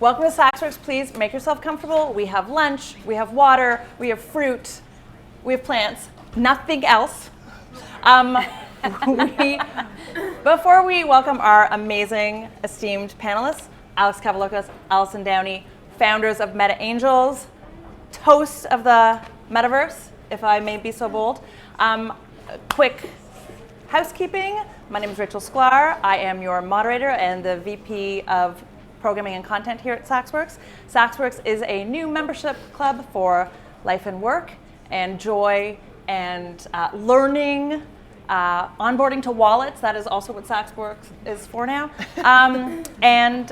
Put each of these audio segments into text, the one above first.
Welcome to SaksWorks. Please make yourself comfortable. We have lunch, we have water, we have fruit, we have plants, nothing else. Before we welcome our amazing, esteemed panelists, Cavoulacos, Allyson Downey, founders of Meta Angels, toast of the metaverse, if I may be so bold. Quick housekeeping. My name is Rachel Sklar. I am your moderator and the VP of Programming and Content here at SaksWorks. SaksWorks is a new membership club for life and work and joy and learning, onboarding to wallets. That is also what SaksWorks is for now, and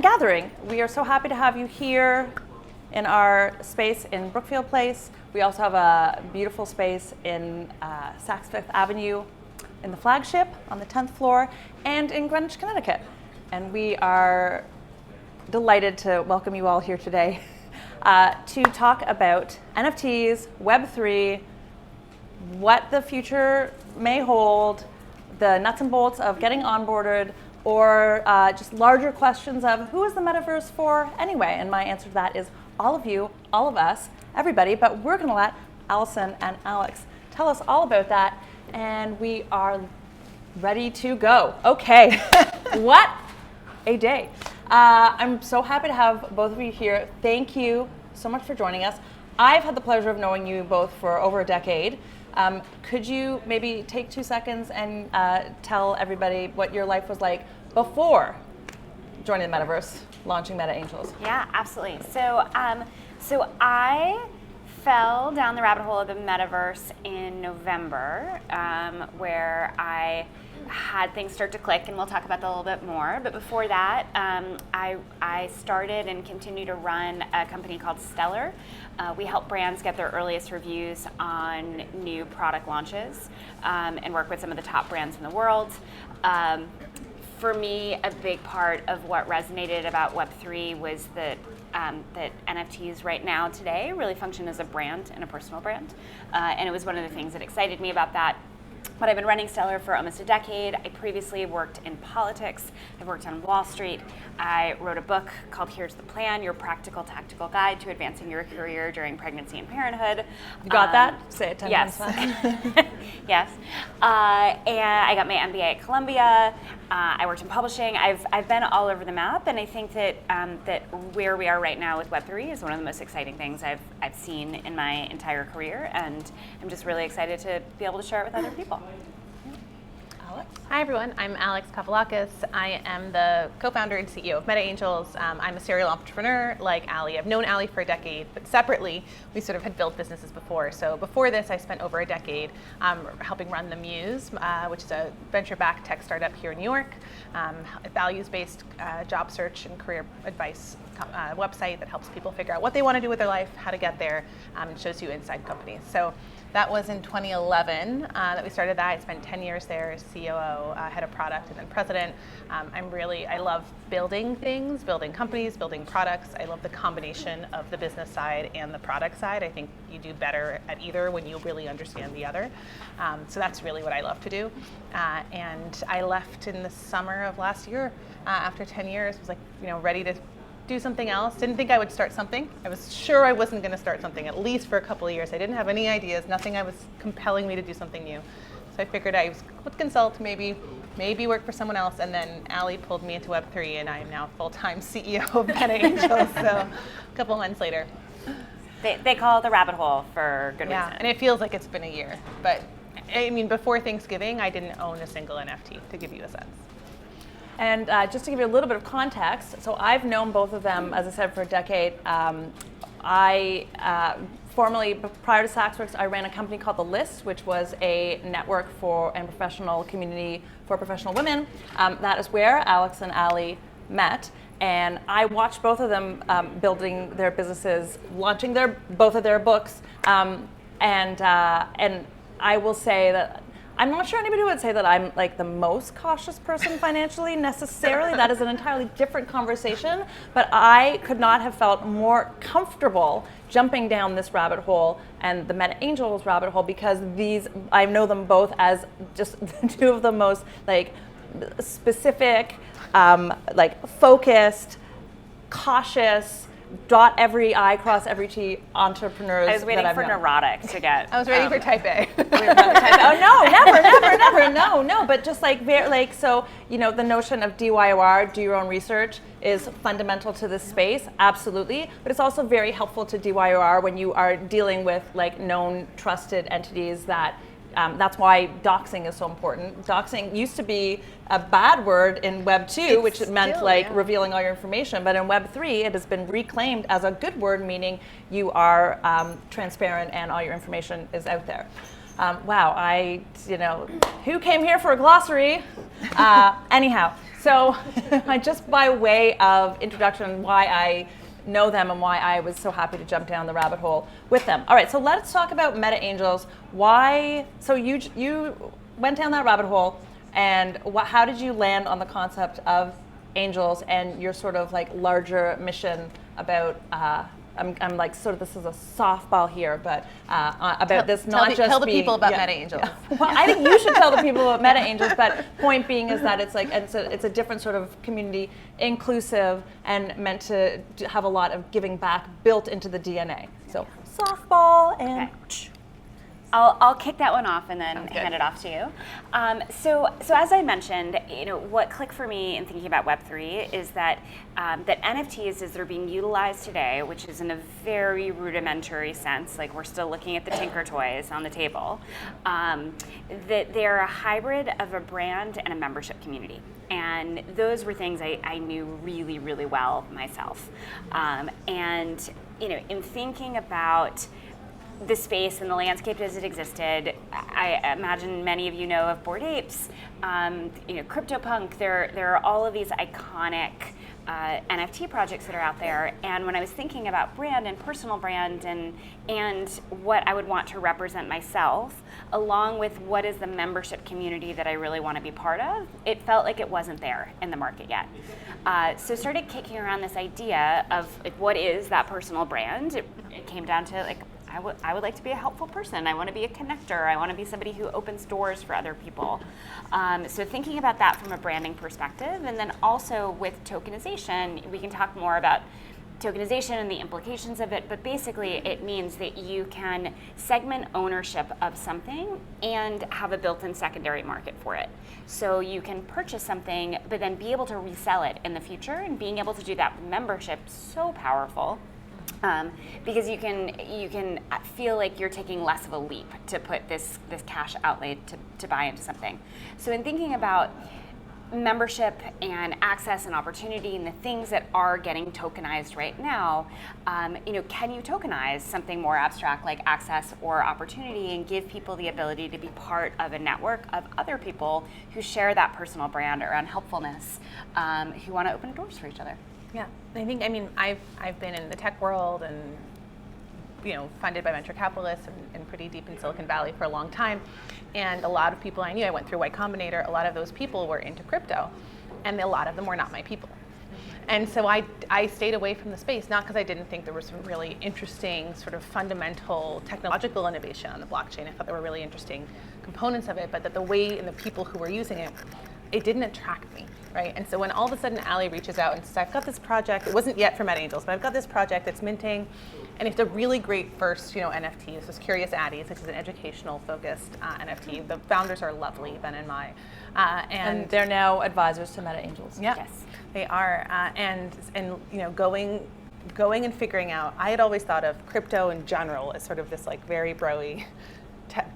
gathering. We are so happy to have you here in our space in Brookfield Place. We also have a beautiful space in Saks Fifth Avenue in the flagship on the 10th floor and in Greenwich, Connecticut. And we are delighted to welcome you all here today to talk about NFTs, Web3, what the future may hold, the nuts and bolts of getting onboarded, or just larger questions of who is the metaverse for anyway? And my answer to that is all of you, all of us, everybody, but we're gonna let Allyson and Alex tell us all about that, and we are ready to go. Okay, what a day. I'm so happy to have both of you here. Thank you so much for joining us. I've had the pleasure of knowing you both for over a decade. Could you maybe take 2 seconds and tell everybody what your life was like before joining the metaverse, launching Meta Angels? Yeah, absolutely. So I fell down the rabbit hole of the metaverse in November, where I had things start to click, and we'll talk about that a little bit more. But before that, I started and continue to run a company called Sklar. We help brands get their earliest reviews on new product launches and work with some of the top brands in the world. For me, a big part of what resonated about Web3 was that NFTs right now today really function as a brand and a personal brand. And it was one of the things that excited me about that. But I've been running Sklar for almost a decade. I previously worked in politics. I've worked on Wall Street. I wrote a book called Here's the Plan, Your Practical Tactical Guide to Advancing Your Career During Pregnancy and Parenthood. You got that? Say it 10 yes. times. Yes. And I got my MBA at Columbia. I worked in publishing. I've been all over the map, and I think that that where we are right now with Web3 is one of the most exciting things I've seen in my entire career, and I'm just really excited to be able to share it with other people. Alex? Hi everyone, I'm Alex Cavoulacos. I am the co-founder and CEO of Meta Angels. I'm a serial entrepreneur like Allie. I've known Allie for a decade, but separately, we sort of had built businesses before. So before this, I spent over a decade helping run The Muse, which is a venture-backed tech startup here in New York, a values-based job search and career advice website that helps people figure out what they want to do with their life, how to get there, and shows you inside companies. So that was in 2011 that we started that. I spent 10 years there as COO, head of product, and then president. I love building things, building companies, building products. I love the combination of the business side and the product side. I think you do better at either when you really understand the other. So that's really what I love to do. And I left in the summer of last year after 10 years. Was ready to do something else. Didn't think I would start something. I was sure I wasn't going to start something, at least for a couple of years. I didn't have any ideas, nothing was compelling me to do something new. So I figured I would consult, maybe work for someone else, and then Allie pulled me into Web3, and I am now full-time CEO of Meta Angels, so a couple months later. They call it the rabbit hole for good reason. And it feels like it's been a year. But I mean, before Thanksgiving, I didn't own a single NFT, to give you a sense. And just to give you a little bit of context, so I've known both of them, as I said, for a decade. I formerly, prior to SaksWorks, I ran a company called The List, which was a network and professional community for professional women. That is where Alex and Allie met. And I watched both of them building their businesses, launching both of their books. And I will say that I'm not sure anybody would say that I'm like the most cautious person financially necessarily. That is an entirely different conversation. But I could not have felt more comfortable jumping down this rabbit hole and the Meta Angels rabbit hole, because I know them both as just two of the most like specific, like focused, cautious, dot every I, cross every T entrepreneurs. I was waiting for neurotic to get. I was ready for type A. Oh no, never, no. But just like so, the notion of DYOR, do your own research, is fundamental to this space, absolutely. But it's also very helpful to DYOR when you are dealing with like known, trusted entities that. That's why doxing is so important. Doxing used to be a bad word in Web 2, which meant revealing all your information. But in Web 3, it has been reclaimed as a good word, meaning you are transparent and all your information is out there. Wow, who came here for a glossary? Anyhow, so just by way of introduction, why I know them and why I was so happy to jump down the rabbit hole with them. All right, so let's talk about Meta Angels. Why? So you went down that rabbit hole, and how did you land on the concept of angels and your sort of like larger mission about? I'm like sort of, this is a softball here, but about this not just tell the being, people about Meta Angels. Yeah. Well, I think you should tell the people about Meta Angels, but point being is that it's like it's a different sort of community, inclusive and meant to have a lot of giving back built into the DNA. So softball and. Okay. I'll kick that one off and then hand it off to you. So as I mentioned, what clicked for me in thinking about Web3 is that that NFTs, as they're being utilized today, which is in a very rudimentary sense, like we're still looking at the Tinker Toys on the table, that they're a hybrid of a brand and a membership community. And those were things I knew really, really well myself. And in thinking about the space and the landscape as it existed, I imagine many of you know of Bored Apes, CryptoPunk. There are all of these iconic NFT projects that are out there. And when I was thinking about brand and personal brand and what I would want to represent myself, along with what is the membership community that I really want to be part of, it felt like it wasn't there in the market yet. So started kicking around this idea of like, what is that personal brand? It came down to like, I would like to be a helpful person. I want to be a connector. I want to be somebody who opens doors for other people. So thinking about that from a branding perspective, and then also with tokenization, we can talk more about tokenization and the implications of it, but basically it means that you can segment ownership of something and have a built-in secondary market for it. So you can purchase something, but then be able to resell it in the future, and being able to do that with membership, so powerful. Because you can feel like you're taking less of a leap to put this cash outlay to buy into something. So in thinking about membership and access and opportunity and the things that are getting tokenized right now, can you tokenize something more abstract like access or opportunity and give people the ability to be part of a network of other people who share that personal brand around helpfulness, who want to open doors for each other? Yeah, I've been in the tech world and funded by venture capitalists and pretty deep in Silicon Valley for a long time. And a lot of people I knew, I went through Y Combinator, a lot of those people were into crypto, and a lot of them were not my people. And so I stayed away from the space, not because I didn't think there was some really interesting sort of fundamental technological innovation on the blockchain. I thought there were really interesting components of it, but that the way and the people who were using it, it didn't attract me, right? And so when all of a sudden Allie reaches out and says, I've got this project, it wasn't yet for Meta Angels, but I've got this project that's minting, and it's a really great first, NFT. This is Curious Addys, which is an educational focused NFT. The founders are lovely, Ben and Mai. And they're now advisors to Meta Angels. Yeah, yes, they are. And going and figuring out, I had always thought of crypto in general as sort of this like very bro-y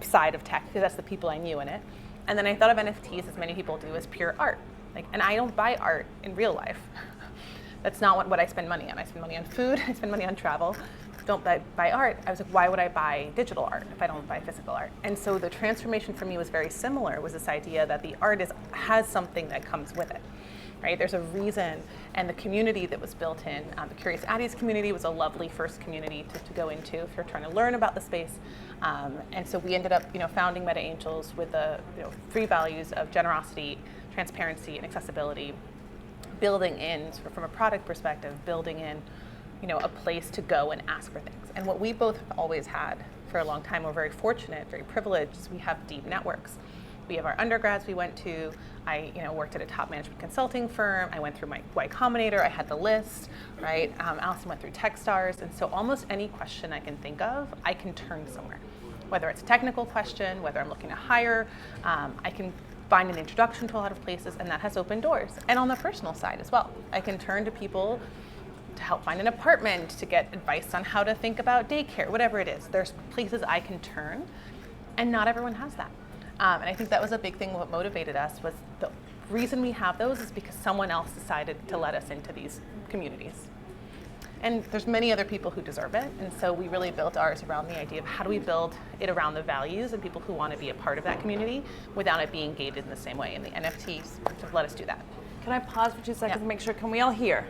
side of tech, because that's the people I knew in it. And then I thought of NFTs, as many people do, as pure art. And I don't buy art in real life. That's not what I spend money on. I spend money on food, I spend money on travel. Don't buy art. I was like, why would I buy digital art if I don't buy physical art? And so the transformation for me was very similar, was this idea that the art has something that comes with it. Right? There's a reason, and the community that was built in, the Curious Addys community was a lovely first community to go into if you're trying to learn about the space. And so we ended up, founding Meta Angels with the 3 values of generosity, transparency, and accessibility, building in, sort of from a product perspective, building in, a place to go and ask for things. And what we both have always had for a long time, we're very fortunate, very privileged, is we have deep networks. We have our undergrads we went to. I worked at a top management consulting firm. I went through my Y Combinator. I had the list, right? Allyson went through Techstars. And so almost any question I can think of, I can turn somewhere. Whether it's a technical question, whether I'm looking to hire, I can find an introduction to a lot of places, and that has opened doors. And on the personal side as well, I can turn to people to help find an apartment, to get advice on how to think about daycare, whatever it is. There's places I can turn, and not everyone has that. And I think that was a big thing. What motivated us was the reason we have those is because someone else decided to let us into these communities. And there's many other people who deserve it, and so we really built ours around the idea of how do we build it around the values and people who want to be a part of that community without it being gated in the same way. And the NFTs have let us do that. Can I pause for 2 seconds and make sure? Can we all hear?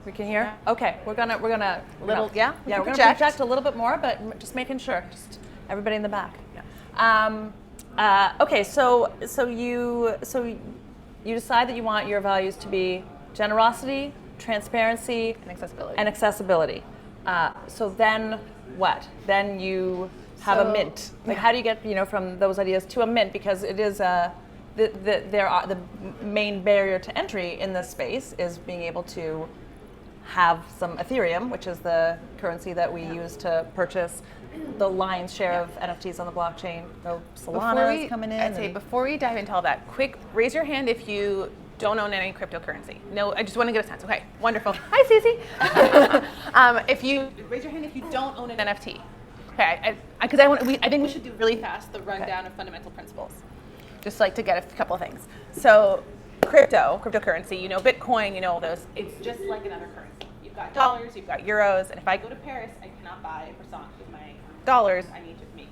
We can hear. Okay, we're gonna we're gonna project a little bit more, but just making sure. Just everybody in the back. Okay, so you decide that you want your values to be generosity, transparency, and accessibility. So then what? Then you have a mint. Like, how do you get from those ideas to a mint? Because it is the main barrier to entry in this space is being able to have some Ethereum, which is the currency that we use to purchase the lion's share of NFTs on the blockchain. So Solana is coming in. I'd say before we dive into all that, quick, raise your hand if you don't own any cryptocurrency. No, I just want to get a sense. Okay, wonderful. Hi, Cece. If you raise your hand if you don't own an NFT. Okay, because I think we should do really fast the rundown of fundamental principles, just like to get a couple of things. So, cryptocurrency. Bitcoin. All those. It's just like another currency. You've got dollars, you've got euros, and if I go to Paris, I cannot buy a croissant with my dollars. I need to make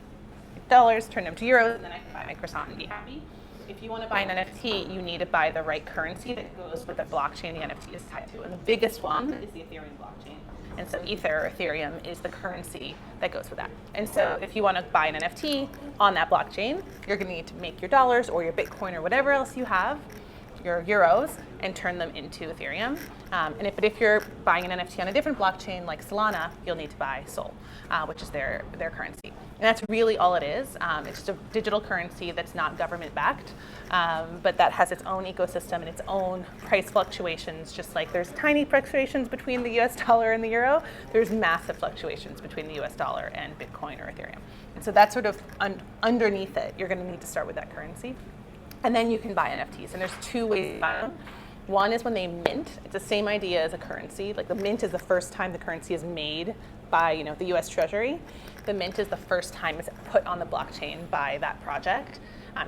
dollars, turn them to euros, and then I can buy my croissant and be happy. If you want to buy an NFT, you need to buy the right currency that goes with the blockchain the NFT is tied to. And the biggest one is the Ethereum blockchain. And so Ethereum is the currency that goes with that. And so if you want to buy an NFT on that blockchain, you're going to need to make your dollars or your Bitcoin or whatever else you have, your euros, and turn them into Ethereum. But if you're buying an NFT on a different blockchain like Solana, you'll need to buy Sol, which is their currency. And that's really all it is. It's just a digital currency that's not government backed, but that has its own ecosystem and its own price fluctuations. Just like there's tiny fluctuations between the US dollar and the euro, there's massive fluctuations between the US dollar and Bitcoin or Ethereum. And so that's sort of underneath it. You're going to need to start with that currency. And then you can buy NFTs. And there's two ways to buy them. One is when they mint. It's the same idea as a currency. Like the mint is the first time the currency is made by the US Treasury. The mint is the first time it's put on the blockchain by that project.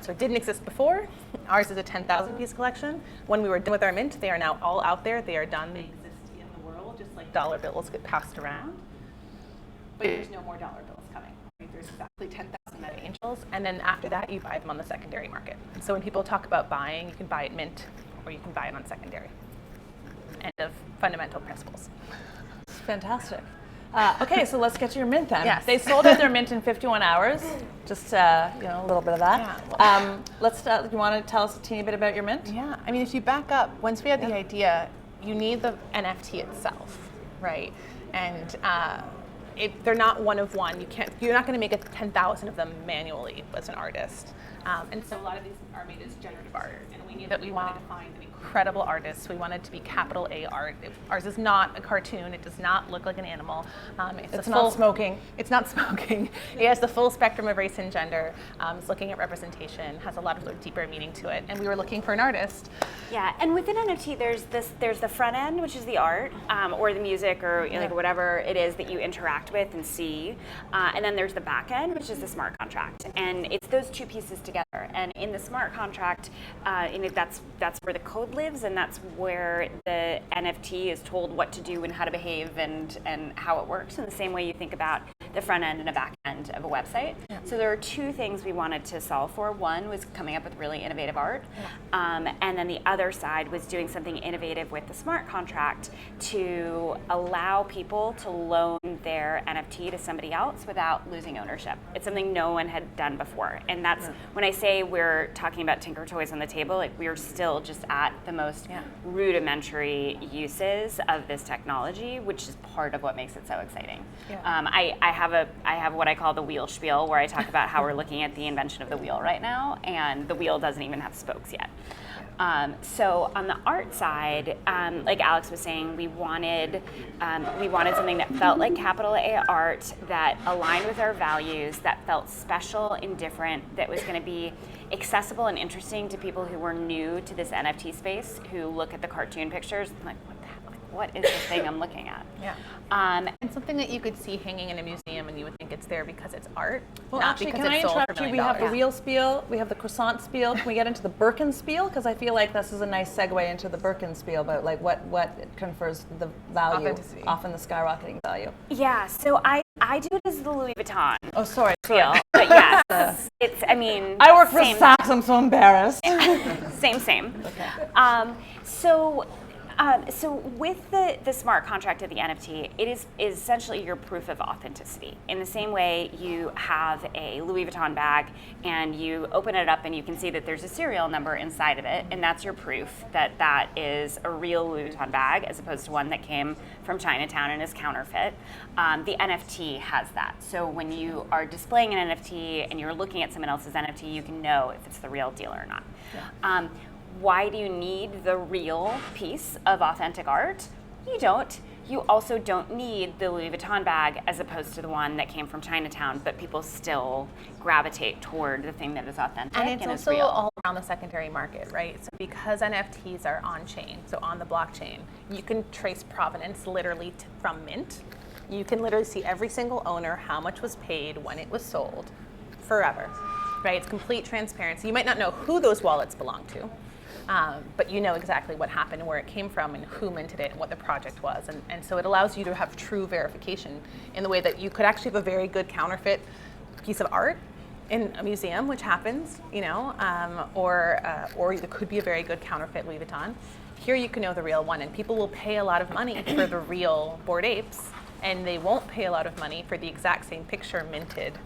So it didn't exist before. Ours is a 10,000 piece collection. When we were done with our mint, they are now all out there. They are done. They exist in the world, just like dollar bills get passed around. But there's no more dollar bills coming. There's exactly 10,000 Meta Angels, and then after that, you buy them on the secondary market. So when people talk about buying, you can buy it mint, or you can buy it on secondary. End of fundamental principles. Fantastic. Okay, so let's get to your mint then. Yes. They sold out their mint in 51 hours. Just a little bit of that. Yeah. You want to tell us a teeny bit about your mint? Yeah. I mean, if you back up, once we had the idea, you need the NFT itself, right? And they're not one of one. You're not going to make 10,000 of them manually as an artist. And so a lot of these are made as generative art. And we knew that we wanted to find an incredible artist. We wanted to be capital A art. Ours is not a cartoon. It does not look like an animal. It's not smoking. It's not smoking. It has the full spectrum of race and gender. It's looking at representation, has a lot of deeper meaning to it. And we were looking for an artist. Yeah, and within NFT, there's the front end, which is the art, or the music, or like whatever it is that you interact with and see. And then there's the back end, which is the smart contract. And it's those two pieces together. And in the smart contract, that's where the code lives, and that's where the NFT is told what to do and how to behave and how it works, in the same way you think about the front end and a back end of a website. Yeah. So there are two things we wanted to solve for. One was coming up with really innovative art, and then the other side was doing something innovative with the smart contract to allow people to loan their NFT to somebody else without losing ownership. It's something no one had done before, and that's when I say we're talking about Tinker Toys on the table, like we're still just at the most rudimentary uses of this technology, which is part of what makes it so exciting. Yeah. I have what I call the wheel spiel, where I talk about how we're looking at the invention of the wheel right now, and the wheel doesn't even have spokes yet. So on the art side, like Alex was saying, we wanted something that felt like capital A art, that aligned with our values, that felt special and different, that was going to be accessible and interesting to people who were new to this NFT space, who look at the cartoon pictures and like, what is this thing I'm looking at? Yeah. And something that you could see hanging in a museum and you would think it's there because it's art, Well, not actually, because can I it's sold for interrupt you? $1 We million. have the wheel spiel, we have the croissant spiel. Can we get into the Birkin spiel? Because I feel like this is a nice segue into the Birkin spiel, about like what confers the value, Authenticity. often the skyrocketing value. Yeah, so I do it as the Louis Vuitton Oh, sorry. feel, but yes, it's, I mean, I work for same, Saks, I'm so embarrassed. same. Okay. So with the smart contract of the NFT, it is essentially your proof of authenticity. In the same way you have a Louis Vuitton bag and you open it up and you can see that there's a serial number inside of it, and that's your proof that that is a real Louis Vuitton bag as opposed to one that came from Chinatown and is counterfeit. The NFT has that. So when you are displaying an NFT and you're looking at someone else's NFT, you can know if it's the real deal or not. Yeah. Why do you need the real piece of authentic art? You don't. You also don't need the Louis Vuitton bag as opposed to the one that came from Chinatown, but people still gravitate toward the thing that is authentic And it's is also real. all around the secondary market, right? So because NFTs are on chain, so on the blockchain, you can trace provenance literally from mint. You can literally see every single owner, how much was paid, when it was sold, forever, right? It's complete transparency. You might not know who those wallets belong to, but you know exactly what happened and where it came from and who minted it and what the project was. And so it allows you to have true verification in the way that you could actually have a very good counterfeit piece of art in a museum, which happens, you know, or there could be a very good counterfeit Louis Vuitton. Here you can know the real one, and people will pay a lot of money for the real Bored Apes, and they won't pay a lot of money for the exact same picture minted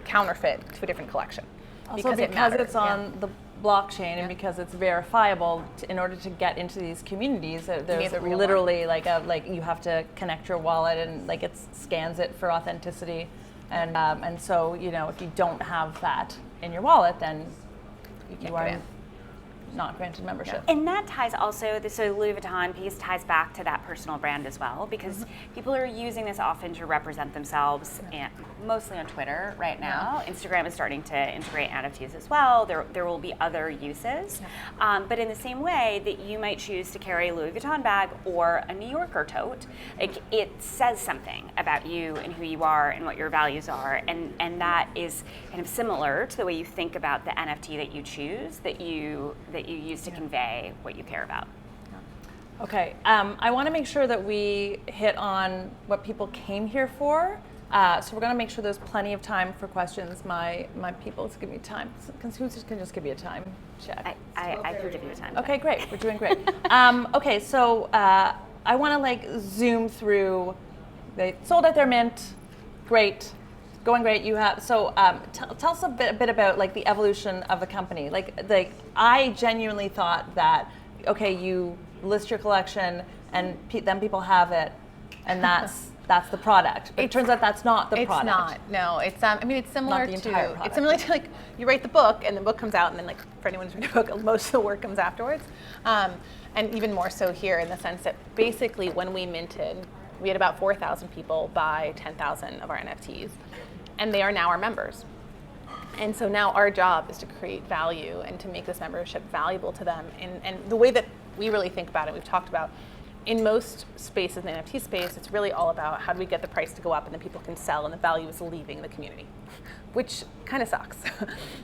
counterfeit to a different collection. Also because matters, it's on the blockchain and because it's verifiable, in order to get into these communities, there's the real literally like you have to connect your wallet and like it scans it for authenticity, and so you know if you don't have that in your wallet, then you are not granted membership. And that ties also, so Louis Vuitton piece ties back to that personal brand as well, because people are using this often to represent themselves, and mostly on Twitter right now. Instagram is starting to integrate NFTs as well. There will be other uses. But in the same way that you might choose to carry a Louis Vuitton bag or a New Yorker tote, like it says something about you and who you are and what your values are. And that is kind of similar to the way you think about the NFT that you choose, that you use to convey what you care about. Okay, I want to make sure that we hit on what people came here for. So we're going to make sure there's plenty of time for questions. My people, just give me time. Can just give me a time check? I can give you a time. Okay, great. We're doing great. Okay, so I want to like zoom through. They sold at their mint. Great. Going great. You have so tell us a bit about like the evolution of the company. Like I genuinely thought that okay, you list your collection and then people have it, and that's the product. But it turns out that's not the product. It's not. No, it's I mean it's similar Not the entire to product. it's similar to like you write the book and the book comes out and then like for anyone who's read a book, most of the work comes afterwards. And even more so here in the sense that basically when we minted, we had about 4,000 people buy 10,000 of our NFTs. And they are now our members. And so now our job is to create value and to make this membership valuable to them. And the way that we really think about it, we've talked about, in most spaces in the NFT space, it's really all about how do we get the price to go up and then people can sell and the value is leaving the community, which kind of sucks,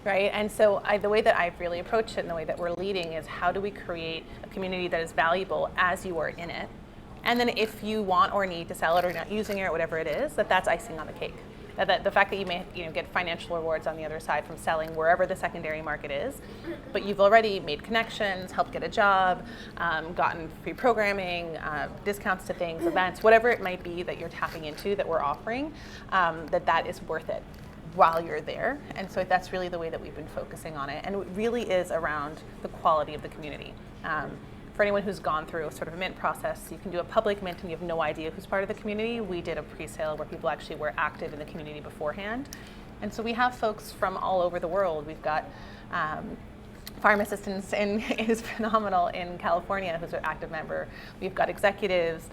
right? And so the way that I've really approached it and the way that we're leading is how do we create a community that is valuable as you are in it. And then if you want or need to sell it or not using it or whatever it is, that's icing on the cake. That the fact that you may get financial rewards on the other side from selling wherever the secondary market is, but you've already made connections, helped get a job, gotten free programming, discounts to things, events, whatever it might be that you're tapping into that we're offering, that is worth it while you're there. And so that's really the way that we've been focusing on it. And it really is around the quality of the community. for anyone who's gone through sort of a mint process, you can do a public mint and you have no idea who's part of the community. We did a pre-sale where people actually were active in the community beforehand. And so we have folks from all over the world. We've got farm assistants who's phenomenal in California, who's an active member. We've got executives.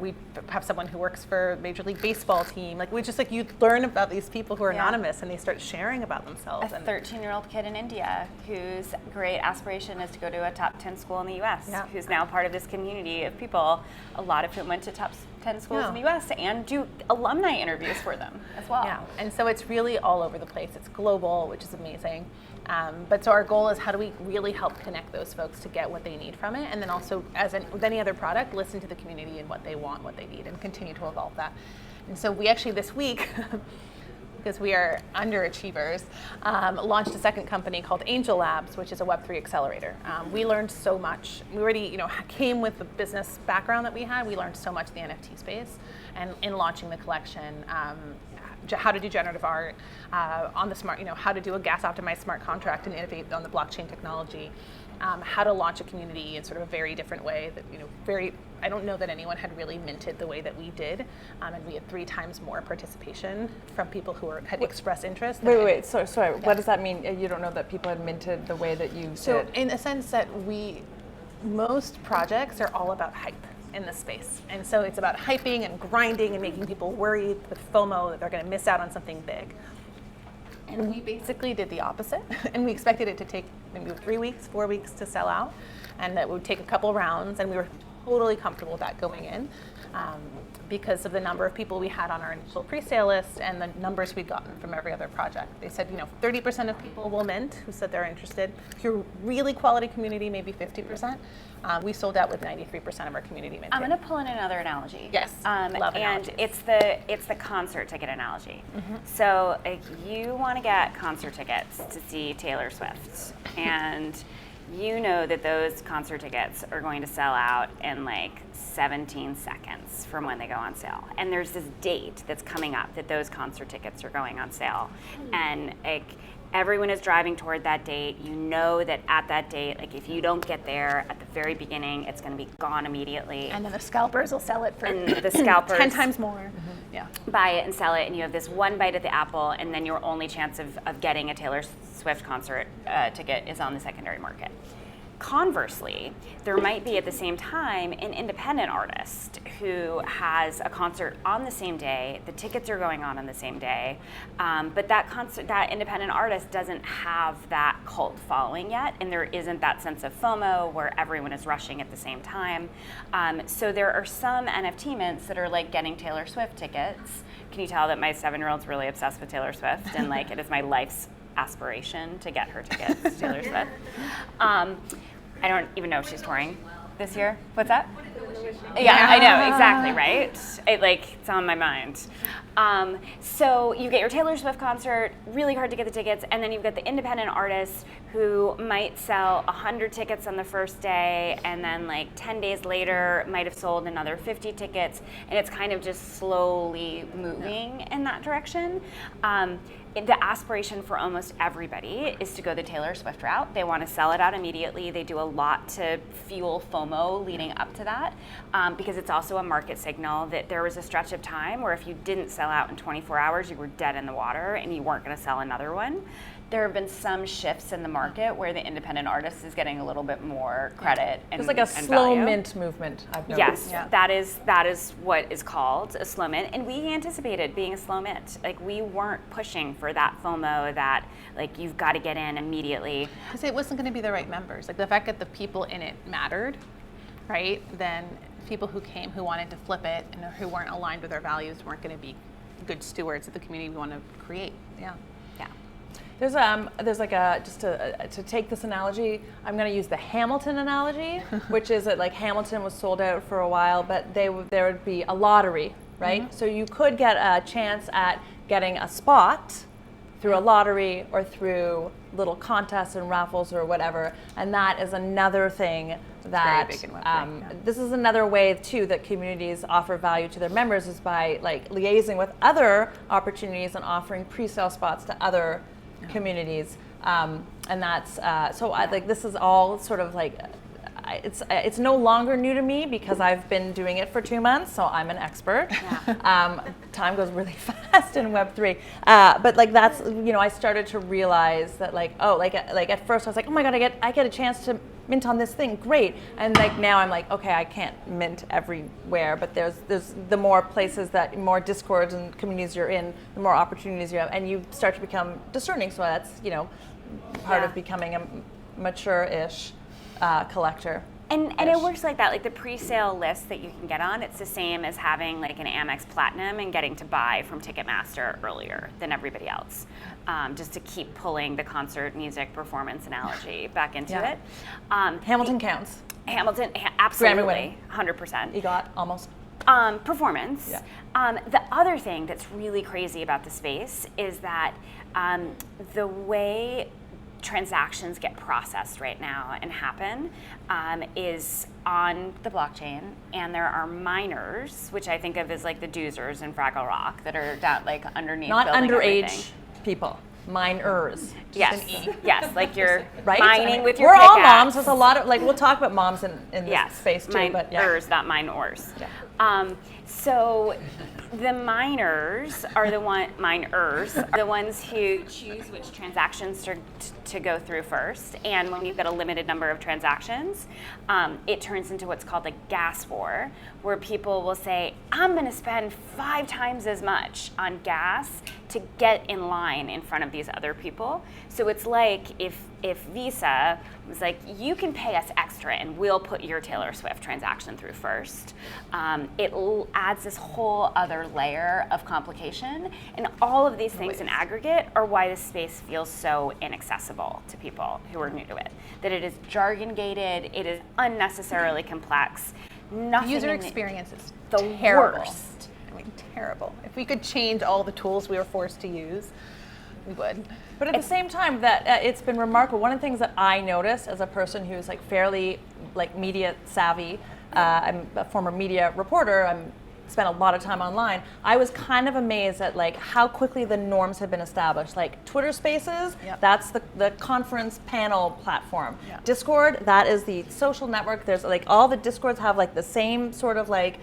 We have someone who works for a Major League Baseball team. Like you learn about these people who are anonymous, and they start sharing about themselves. A 13-year-old kid in India whose great aspiration is to go to a top 10 school in the U.S., who's now part of this community of people, a lot of whom went to top 10 schools in the U.S. and do alumni interviews for them as well. Yeah, and so it's really all over the place. It's global, which is amazing. But so our goal is how do we really help connect those folks to get what they need from it, and then also, with any other product, listen to the community and what they want, what they need, and continue to evolve that. And so we actually this week, because we are underachievers, launched a second company called Angel Labs, which is a Web3 accelerator. We learned so much. We already came with the business background that we had. We learned so much in the NFT space, and in launching the collection, how to do generative art on the smart, how to do a gas optimized smart contract and innovate on the blockchain technology, how to launch a community in sort of a very different way that, I don't know that anyone had really minted the way that we did. And we had 3 times more participation from people who had expressed interest. Wait, sorry. What does that mean? You don't know that people had minted the way that you did? So in the sense that most projects are all about hype in this space. And so it's about hyping and grinding and making people worried with FOMO that they're going to miss out on something big. And we basically did the opposite. And we expected it to take maybe 3 weeks, 4 weeks to sell out. And that would take a couple rounds. And we were totally comfortable with that going in because of the number of people we had on our initial pre-sale list and the numbers we'd gotten from every other project. They said, 30% of people will mint who said they're interested. If you're really quality community, maybe 50%. We sold out with 93% of our community minting. I'm going to pull in another analogy. Yes, love analogies. And it's the concert ticket analogy. Mm-hmm. So you want to get concert tickets to see Taylor Swift, and you know that those concert tickets are going to sell out in 17 seconds from when they go on sale. And there's this date that's coming up that those concert tickets are going on sale. And everyone is driving toward that date. You know that at that date, if you don't get there at the very beginning, it's going to be gone immediately. And then the scalpers will sell it for and the scalpers 10 times more. Mm-hmm. Yeah. Buy it and sell it, and you have this one bite at the apple, and then your only chance of getting a Taylor Swift concert ticket is on the secondary market. Conversely, there might be at the same time an independent artist who has a concert on the same day, the tickets are going on the same day, but that independent artist doesn't have that cult following yet, and there isn't that sense of FOMO where everyone is rushing at the same time. So there are some NFT mints that are getting Taylor Swift tickets. Can you tell that my 7-year-old's really obsessed with Taylor Swift, and it is my life's aspiration to get her tickets to Taylor Swift. I don't even know if she's touring this year. What's that? Yeah, I know, exactly, right? It's on my mind. So you get your Taylor Swift concert, really hard to get the tickets, and then you've got the independent artists who might sell 100 tickets on the first day, and then 10 days later might have sold another 50 tickets, and it's kind of just slowly moving in that direction. The aspiration for almost everybody is to go the Taylor Swift route. They want to sell it out immediately. They do a lot to fuel FOMO leading up to that, because it's also a market signal that there was a stretch of time where if you didn't sell out in 24 hours, you were dead in the water and you weren't going to sell another one. There have been some shifts in the market where the independent artist is getting a little bit more credit and it's a slow mint movement, I've noticed. Yes, that is what is called a slow mint, and we anticipated being a slow mint. We weren't pushing for that FOMO that you've got to get in immediately. Because it wasn't going to be the right members. The fact that the people in it mattered, right? Then people who came who wanted to flip it and who weren't aligned with our values weren't going to be good stewards of the community we want to create. Yeah. There's to take this analogy, I'm going to use the Hamilton analogy, which is that Hamilton was sold out for a while, but there would be a lottery, right? Mm-hmm. So you could get a chance at getting a spot through a lottery or through little contests and raffles or whatever, and that is another thing that this is another way too that communities offer value to their members is by liaising with other opportunities and offering pre-sale spots to other communities, and that's this is all sort of it's no longer new to me because I've been doing it for 2 months, so I'm an expert. Time goes really fast in Web3, but like that's, I started to realize that like at first I was like, oh my god, I get a chance to mint on this thing, great, and like now I'm like, okay, I can't mint everywhere, but there's the more places more discords and communities you're in, the more opportunities you have, and you start to become discerning. So that's part of becoming a mature-ish collector. And it works like that. Like the pre-sale list that you can get on, it's the same as having like an Amex Platinum and getting to buy from Ticketmaster earlier than everybody else, just to keep pulling the concert music performance analogy back into it. Hamilton counts. Hamilton, absolutely, 100%. EGOT, almost. Performance. The other thing that's really crazy about the space is that the way transactions get processed right now and happen is on the blockchain, and there are miners, which I think of as like the doozers in Fraggle Rock that are down like underneath. Not underage everything. People. Miners. Yes. Yes, like you're right? mining with your We're all pickaxe. moms. There's a lot of we'll talk about moms in this space too. Miners, not minors. So the miners are the ones who choose which transactions to go through first. And when you've got a limited number of transactions, it turns into what's called a gas war, where people will say, I'm going to spend 5 times as much on gas to get in line in front of these other people. So it's like if Visa was like, you can pay us extra and we'll put your Taylor Swift transaction through first. It adds this whole other layer of complication. And all of these things in aggregate are why this space feels so inaccessible to people who are new to it. That it is jargon gated, it is unnecessarily complex. Nothing User experience is the terrible. worst. I mean, terrible. If we could change all the tools we were forced to use, we would. But at the same time, that it's been remarkable. One of the things that I noticed as a person who's like fairly like media savvy, I'm a former media reporter. I'm spent a lot of time online. I was kind of amazed at like how quickly the norms have been established. Like Twitter Spaces, that's the conference panel platform. Discord, that is the social network. There's like all the Discords have like the same sort of like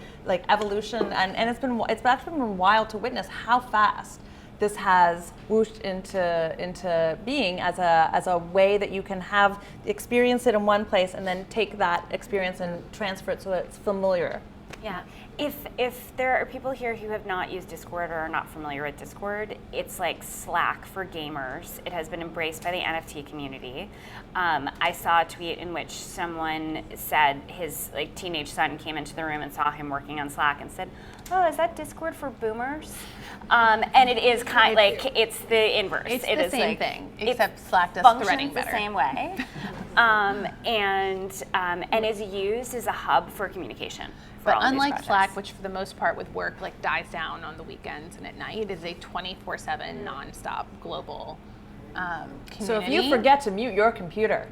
evolution, and it's actually been wild to witness how fast this has whooshed into being as a way that you can experience it in one place and then take that experience and transfer it so that it's familiar. Yeah. If there are people here who have not used Discord or are not familiar with Discord, it's like Slack for gamers. It has been embraced by the NFT community. I saw a tweet in which someone said his teenage son came into the room and saw him working on Slack and said, "Oh, is that Discord for boomers?" And it is kind of it's the inverse. It's it the is same thing, except Slack does threading better. The same way, and is used as a hub for communication. But unlike Slack, which for the most part with work dies down on the weekends and at night, it is a 24/7 nonstop global community. So if you forget to mute your computer,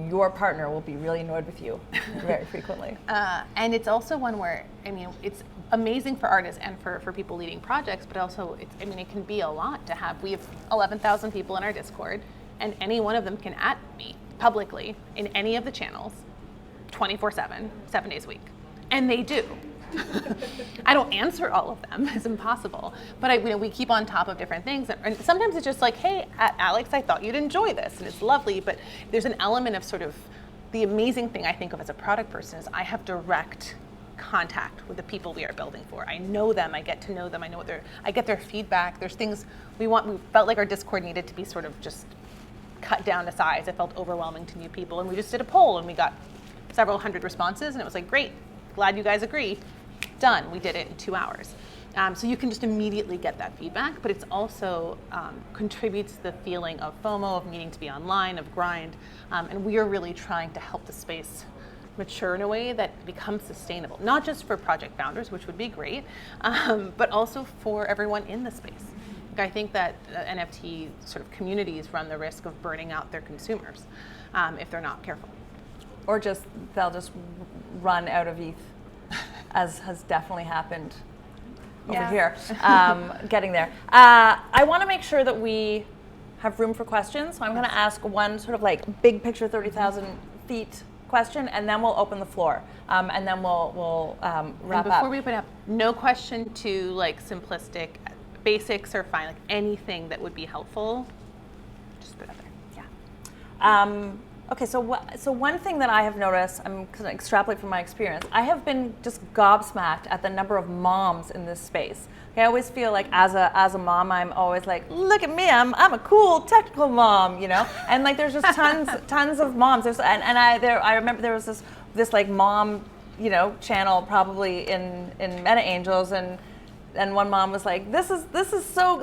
your partner will be really annoyed with you very frequently. And it's also one where, it's amazing for artists and for people leading projects, but also it can be a lot to have. We have 11,000 people in our Discord, and any one of them can @ me publicly in any of the channels 24/7, 7 days a week. And they do. I don't answer all of them, it's impossible. But we keep on top of different things. And sometimes it's just like, hey, Alex, I thought you'd enjoy this. And it's lovely, but there's an element of sort of, the amazing thing I think of as a product person is I have direct contact with the people we are building for. I know them, I get to know them, I get their feedback. There's things we felt like our Discord needed to be sort of just cut down to size. It felt overwhelming to new people. And we just did a poll and we got several hundred responses and it was like, great. Glad you guys agree. Done. We did it in 2 hours. So you can just immediately get that feedback, but it's also contributes to the feeling of FOMO, of needing to be online, of grind. And we are really trying to help the space mature in a way that becomes sustainable, not just for project founders, which would be great, but also for everyone in the space. I think that NFT sort of communities run the risk of burning out their consumers if they're not careful. Or they'll just run out of ETH, as has definitely happened over here, getting there. I want to make sure that we have room for questions, so I'm going to ask one sort of big picture, 30,000 feet question, and then we'll open the floor, and then we'll wrap Before up. we open up, no question to like simplistic basics are fine. Like anything that would be helpful, just put it out there. Yeah. Okay, so one thing that I have noticed, I'm going to extrapolate from my experience, I have been just gobsmacked at the number of moms in this space. Okay, I always feel like as a mom, I'm always like, look at me, I'm a cool technical mom, you know? And like there's just tons of moms. I remember there was this like mom, you know, channel probably in Meta Angels, and one mom was like, this is so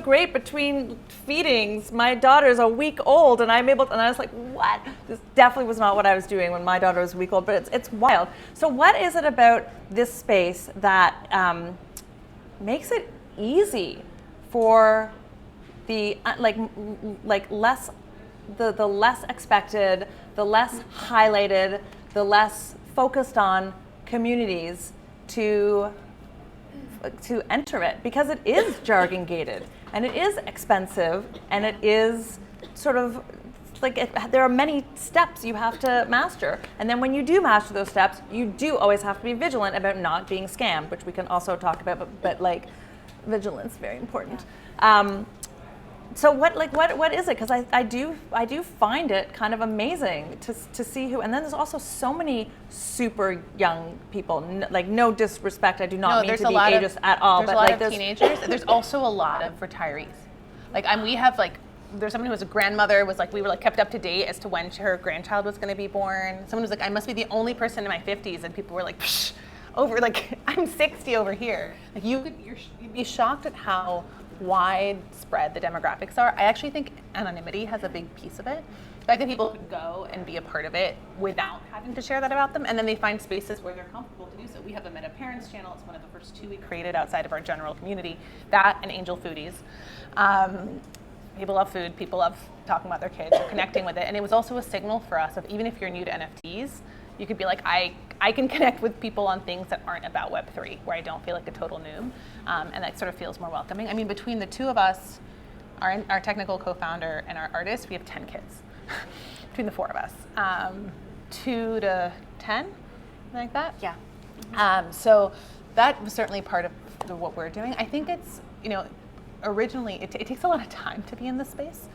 great between feedings. My daughter's a week old, and I was like, what? This definitely was not what I was doing when my daughter was a week old, but it's wild. So what is it about this space that makes it easy for the less expected, the less highlighted, the less focused on communities to enter it, because it is jargon gated and it is expensive and it is sort of like there are many steps you have to master, and then when you do master those steps, you do always have to be vigilant about not being scammed, which we can also talk about, but like vigilance is very important. So what is it? Because I do find it kind of amazing to see who, and then there's also so many super young people. Like no disrespect, I do not mean to be ageist at all. There's but a lot like of teenagers. There's also a lot of retirees. Like we have like there's someone who was a grandmother was like we were like kept up to date as to when her grandchild was going to be born. Someone was like I must be the only person in my 50s, and people were like psh, over like I'm 60 over here. Like you'd be shocked at how widespread the demographics are. I actually think anonymity has a big piece of it. The fact that people could go and be a part of it without having to share that about them, and then they find spaces where they're comfortable to do so. We have a Meta Parents channel. It's one of the first two we created outside of our general community. That and Angel Foodies. People love food. People love talking about their kids or connecting with it. And it was also a signal for us of even if you're new to NFTs, you could be like, I can connect with people on things that aren't about Web3, where I don't feel like a total noob, and that sort of feels more welcoming. I mean, between the two of us, our technical co-founder and our artist, we have 10 kids, between the four of us, 2 to 10, something like that. Yeah. So that was certainly part of what we're doing. I think it's, you know, originally it takes a lot of time to be in this space.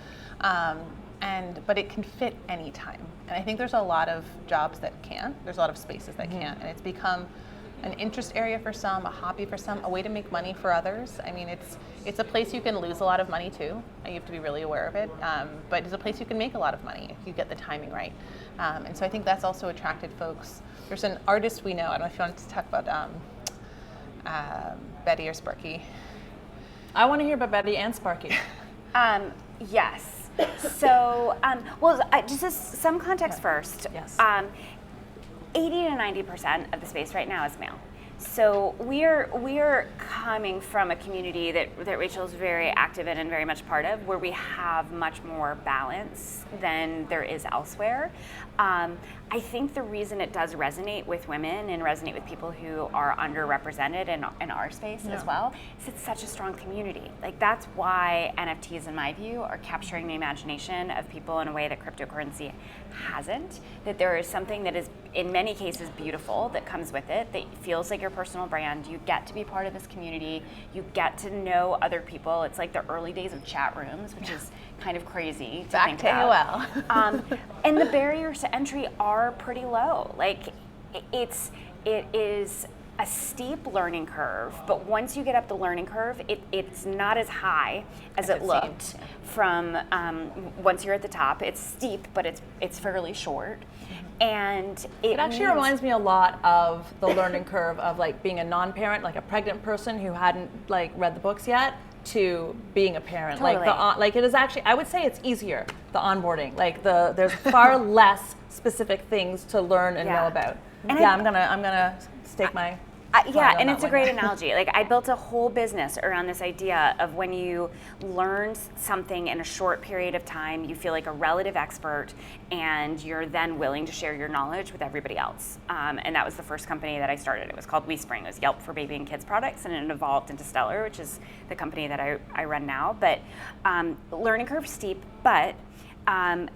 But it can fit any time. And I think there's a lot of jobs that can. There's a lot of spaces that can't. And it's become an interest area for some, a hobby for some, a way to make money for others. I mean, it's a place you can lose a lot of money too. You have to be really aware of it. But it's a place you can make a lot of money if you get the timing right. And so I think that's also attracted folks. There's an artist we know, I don't know if you want to talk about Betty or Sparky. I want to hear about Betty and Sparky. Yes. So, just some context first. Yes. 80 to 90% of the space right now is male. So we're coming from a community that Rachel's very active in and very much part of, where we have much more balance than there is elsewhere. I think the reason it does resonate with women and resonate with people who are underrepresented in our space as well is it's such a strong community. Like that's why NFTs, in my view, are capturing the imagination of people in a way that cryptocurrency hasn't. That there is something that is, in many cases, beautiful that comes with it, that feels like your personal brand. You get to be part of this community. You get to know other people. It's like the early days of chat rooms, which is kind of crazy to think about. And the barriers to entry are pretty low. Like it is a steep learning curve, but once you get up the learning curve, it's not as high as it looked from once you're at the top. It's steep, but it's fairly short. And it actually reminds me a lot of the learning curve of like being a non-parent, like a pregnant person who hadn't like read the books yet, to being a parent. Totally. Like it is actually, I would say it's easier, the onboarding. Like there's far less specific things to learn and know about. And I'm gonna stake my and it's a great analogy. Like I built a whole business around this idea of when you learn something in a short period of time, you feel like a relative expert, and you're then willing to share your knowledge with everybody else. And that was the first company that I started. It was called WeSpring. It was Yelp for baby and kids products, and it evolved into Stellar, which is the company that I run now. But learning curve steep, but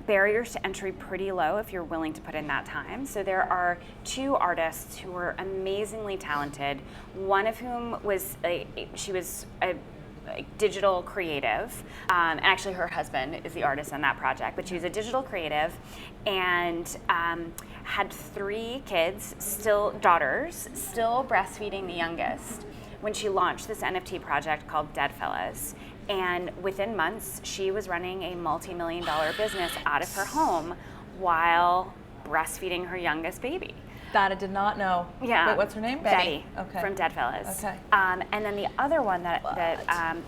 barriers to entry pretty low if you're willing to put in that time. So there are 2 artists who are amazingly talented, one of whom was she was a digital creative, and actually her husband is the artist on that project, but she was a digital creative and had 3 kids, daughters, still breastfeeding the youngest when she launched this NFT project called Dead Fellas. And within months, she was running a multi-million-dollar business out of her home while breastfeeding her youngest baby. That I did not know. Yeah. Wait, what's her name? Betty. Okay. From Dead Fellas. Okay. And then the other one that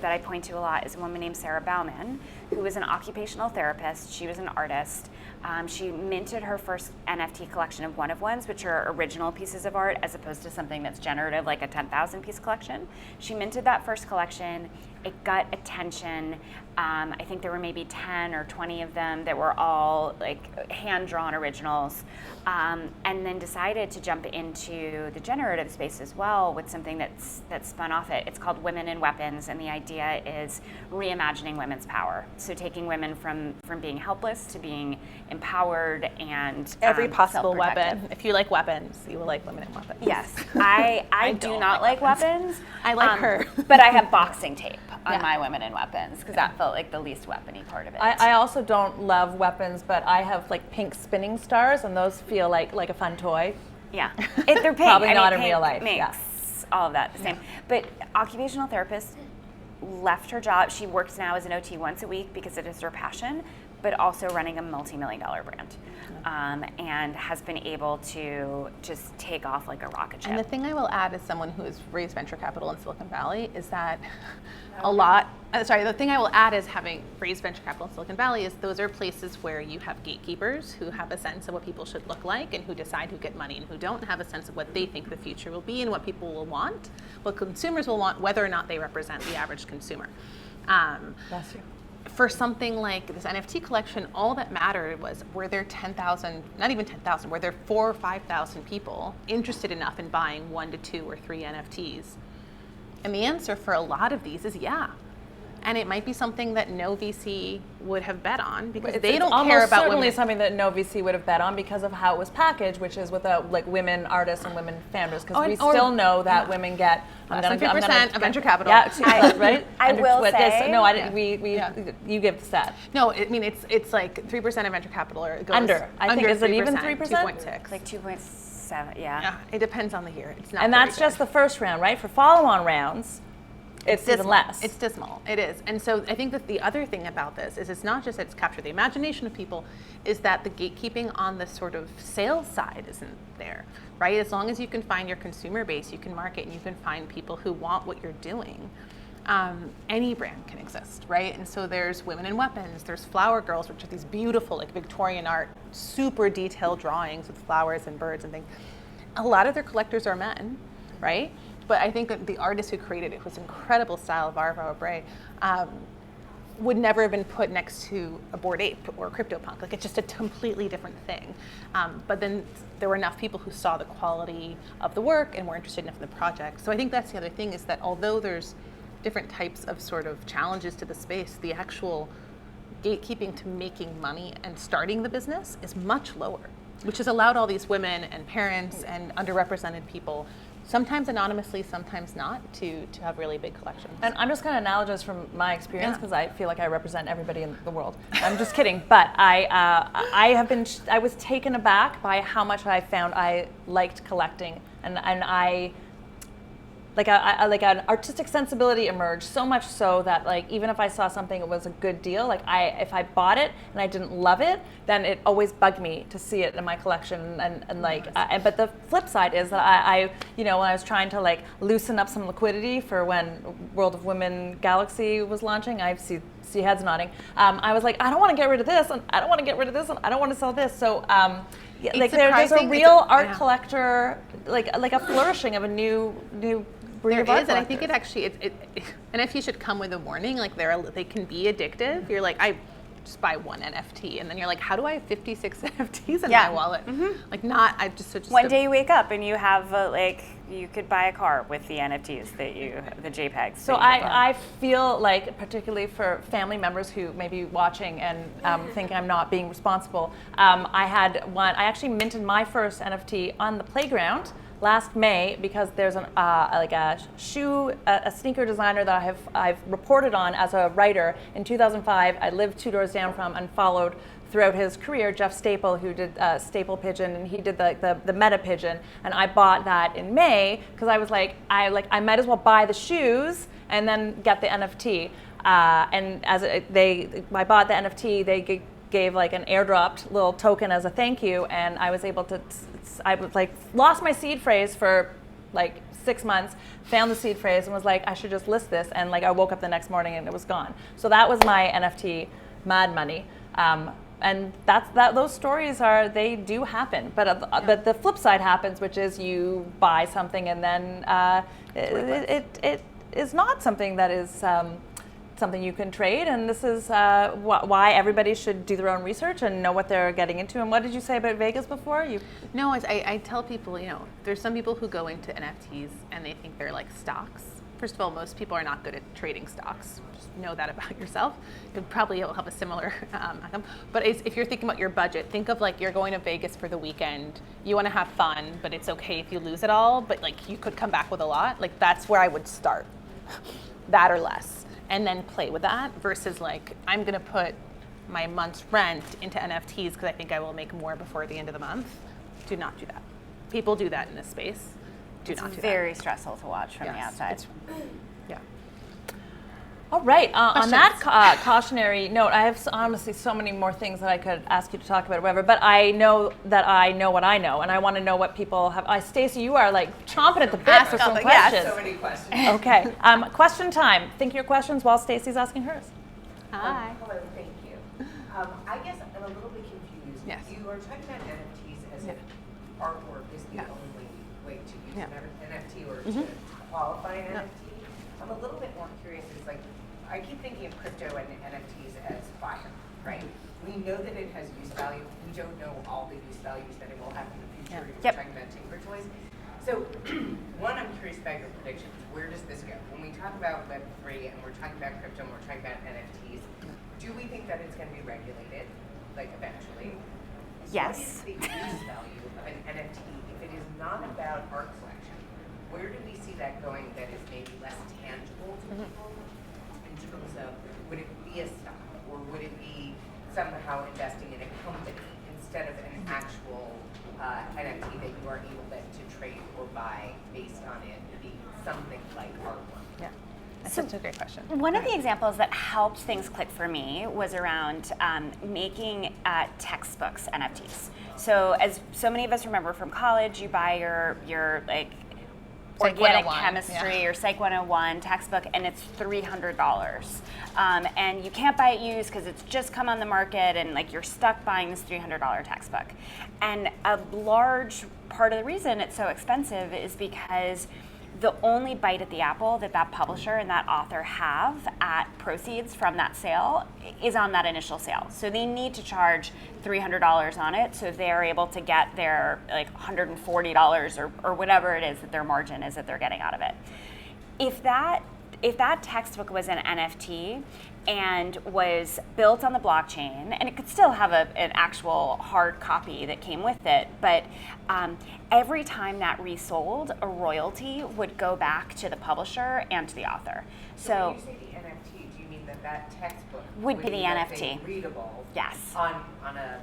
I point to a lot is a woman named Sarah Bauman, who was an occupational therapist. She was an artist. She minted her first NFT collection of one-of-ones, which are original pieces of art, as opposed to something that's generative, like a 10,000 piece collection. She minted that first collection. It got attention. I think there were maybe 10 or 20 of them that were all like hand-drawn originals, and then decided to jump into the generative space as well with something that's spun off it. It's called Women in Weapons, and the idea is reimagining women's power. So taking women from being helpless to being empowered and Every possible self-protective. weapon. If you like weapons, you will like women in weapons. Yes, I do not like weapons. I like her. But I have boxing tape on Yeah. my women in weapons because that felt like the least weapony part of it. I also don't love weapons, but I have like pink spinning stars, and those feel like a fun toy. Yeah, they're pink. Probably not in pink real life, Makes yeah. all of that the same. But occupational therapist left her job. She works now as an OT once a week because it is her passion, but also running a multi-million-dollar brand, and has been able to just take off like a rocket ship. And the thing I will add as someone who has raised venture capital in Silicon Valley is that the thing I will add is having raised venture capital in Silicon Valley is those are places where you have gatekeepers who have a sense of what people should look like and who decide who get money and who don't have a sense of what they think the future will be and what people will want, what consumers will want, whether or not they represent the average consumer. Bless you. For something like this NFT collection, all that mattered was were there 10,000, not even 10,000, were there 4,000 or 5,000 people interested enough in buying 1 to 2 or 3 NFTs? And the answer for a lot of these is yeah. And it might be something that no VC would have bet on because they don't care about certainly women. something that no VC would have bet on because of how it was packaged, which is with women artists and women founders. Because we still know that women get less than 3% of venture capital. Yeah, right. I will say. No, I didn't. You give the stat. No, I mean it's like 3% of venture capital or it goes Under. I think is it even 3%? 2.6. Like 2.7, yeah. Yeah, it depends on the year. It's not. And very that's good. just the first round, right? For follow-on rounds, it's even less. It's dismal. It is. And so I think that the other thing about this is it's not just that it's captured the imagination of people, is that the gatekeeping on the sort of sales side isn't there, right? As long as you can find your consumer base, you can market and you can find people who want what you're doing. Any brand can exist, right? And so there's Women in Weapons, there's Flower Girls, which are these beautiful, like Victorian art, super detailed drawings with flowers and birds and things. A lot of their collectors are men, right? But I think that the artist who created it was incredible style of Art Bray, would never have been put next to a Bored Ape or CryptoPunk. Like it's just a completely different thing. But then there were enough people who saw the quality of the work and were interested enough in the project. So I think that's the other thing is that although there's different types of sort of challenges to the space, the actual gatekeeping to making money and starting the business is much lower, which has allowed all these women and parents and underrepresented people, sometimes anonymously, sometimes not, to have really big collections. And I'm just kind of analogous from my experience because I feel like I represent everybody in the world. I'm just kidding, but I was taken aback by how much I found I liked collecting, and I like an artistic sensibility emerged, so much so that like even if I saw something that was a good deal, like if I bought it and I didn't love it, then it always bugged me to see it in my collection and like but the flip side is that I when I was trying to like loosen up some liquidity for when World of Women Galaxy was launching, I see heads nodding. I was like, I don't want to get rid of this, and I don't want to get rid of this, and I don't want to sell this. So like there's a real art collector, like a flourishing of a new breed of art is, and I think collectors. it actually NFTs should come with a warning. Like they can be addictive. You're like, just buy one NFT, and then you're like, how do I have 56 NFTs in my wallet? Like One day you wake up and you have you could buy a car with the NFTs the JPEGs. So I feel like, particularly for family members who may be watching and think I'm not being responsible, I actually minted my first NFT on the playground last May because there's a sneaker designer that I've reported on as a writer in 2005. I lived 2 doors down from and followed throughout his career, Jeff Staple, who did Staple Pigeon, and he did the Meta Pigeon, and I bought that in May because I was like, I might as well buy the shoes and then get the NFT. And I bought the NFT, they gave like an airdropped little token as a thank you, and I was able to. I was like lost my seed phrase for like 6 months, found the seed phrase and was like, I should just list this, and like I woke up the next morning and it was gone. So that was my NFT mad money. And those stories they do happen, but the flip side happens, which is you buy something and then it is not something that is something you can trade, and this is why everybody should do their own research and know what they're getting into. And what did you say about Vegas before? No, I tell people, there's some people who go into NFTs and they think they're like stocks. First of all, most people are not good at trading stocks. Just know that about yourself. You probably will have a similar outcome. But if you're thinking about your budget, think of like you're going to Vegas for the weekend. You want to have fun, but it's okay if you lose it all. But like you could come back with a lot. Like that's where I would start, that or less, and then play with that. Versus like I'm gonna put my month's rent into NFTs because I think I will make more before the end of the month. Do not do that. People do that in this space. It's very stressful to watch from the outside. Yeah. All right. On that cautionary note, I have honestly so many more things that I could ask you to talk about, or whatever. But I know that I know what I know, and I want to know what people have. Stacey, you are like chomping at the bit for some questions. So many questions. Okay. Question time. Think your questions while Stacey's asking hers. Hi. Hello. Thank you. I guess I'm a little bit confused. Yes. You are talking about NFTs as if artwork is the only way to use an NFT or to qualify an NFT. I'm a little bit more curious. It's like I keep thinking of crypto and NFTs as fire, right? We know that it has use value. We don't know all the use values that it will have in the future. You're talking about Tinker Toys. So, one, I'm curious about your predictions. Where does this go? When we talk about Web3 and we're talking about crypto and we're talking about NFTs, do we think that it's going to be regulated, like eventually? Yes. What is the use value of an NFT if it is not about art collection? Where do we see that going that is maybe less tangible to people in terms of would it be a stock or would it be somehow investing in a company instead of an actual NFT that you are able then to trade or buy based on it being something like artwork? Yeah. That's such a great question. One of the examples that helped things click for me was around making textbooks NFTs. So as so many of us remember from college, you buy your like Psych organic 101, chemistry or Psych 101 textbook, and it's $300. And you can't buy it used because it's just come on the market, and like you're stuck buying this $300 textbook. And a large part of the reason it's so expensive is because the only bite at the apple that publisher and that author have at proceeds from that sale is on that initial sale. So they need to charge $300 on it, so they're able to get their like $140 or whatever it is that their margin is that they're getting out of it. If that textbook was an NFT and was built on the blockchain, and it could still have an actual hard copy that came with it, but every time that resold, a royalty would go back to the publisher and to the author. So when you say the NFT, do you mean that textbook would be the let's say, NFT. readable Yes. on a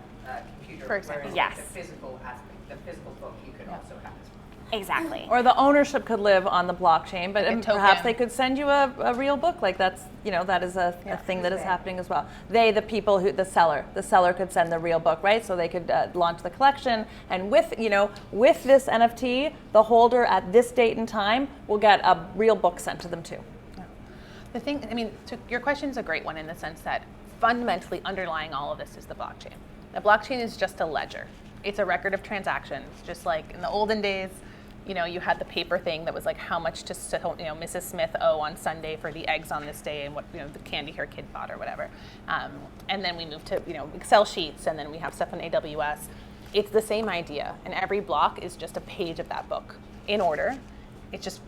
computer? For example. Whereas Yes. the physical aspect, the physical book you could also have as well. Exactly. Or the ownership could live on the blockchain, but Like a perhaps token. they could send you a real book. Like that is a thing that is happening as well. The seller could send the real book, right? So they could launch the collection, and with this NFT, the holder at this date and time will get a real book sent to them too. The thing, your question is a great one in the sense that fundamentally underlying all of this is the blockchain. The blockchain is just a ledger. It's a record of transactions, just like in the olden days, You had the paper thing that was like how much to Mrs. Smith owe on Sunday for the eggs on this day and what the candy her kid bought or whatever. And then we moved to Excel sheets, and then we have stuff on AWS. It's the same idea, and every block is just a page of that book in order. It's just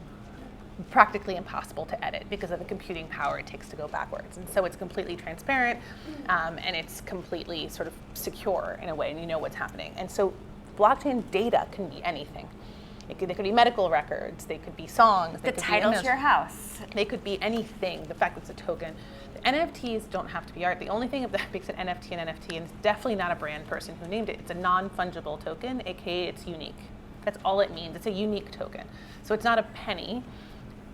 practically impossible to edit because of the computing power it takes to go backwards. And so it's completely transparent, and it's completely sort of secure in a way, and you know what's happening. And so blockchain data can be anything. They could be medical records, they could be songs, the title to your house. They could be anything, the fact that it's a token. The NFTs don't have to be art. The only thing that makes an NFT an NFT, and it's definitely not a brand person who named it, it's a non-fungible token, aka it's unique. That's all it means. It's a unique token. So it's not a penny,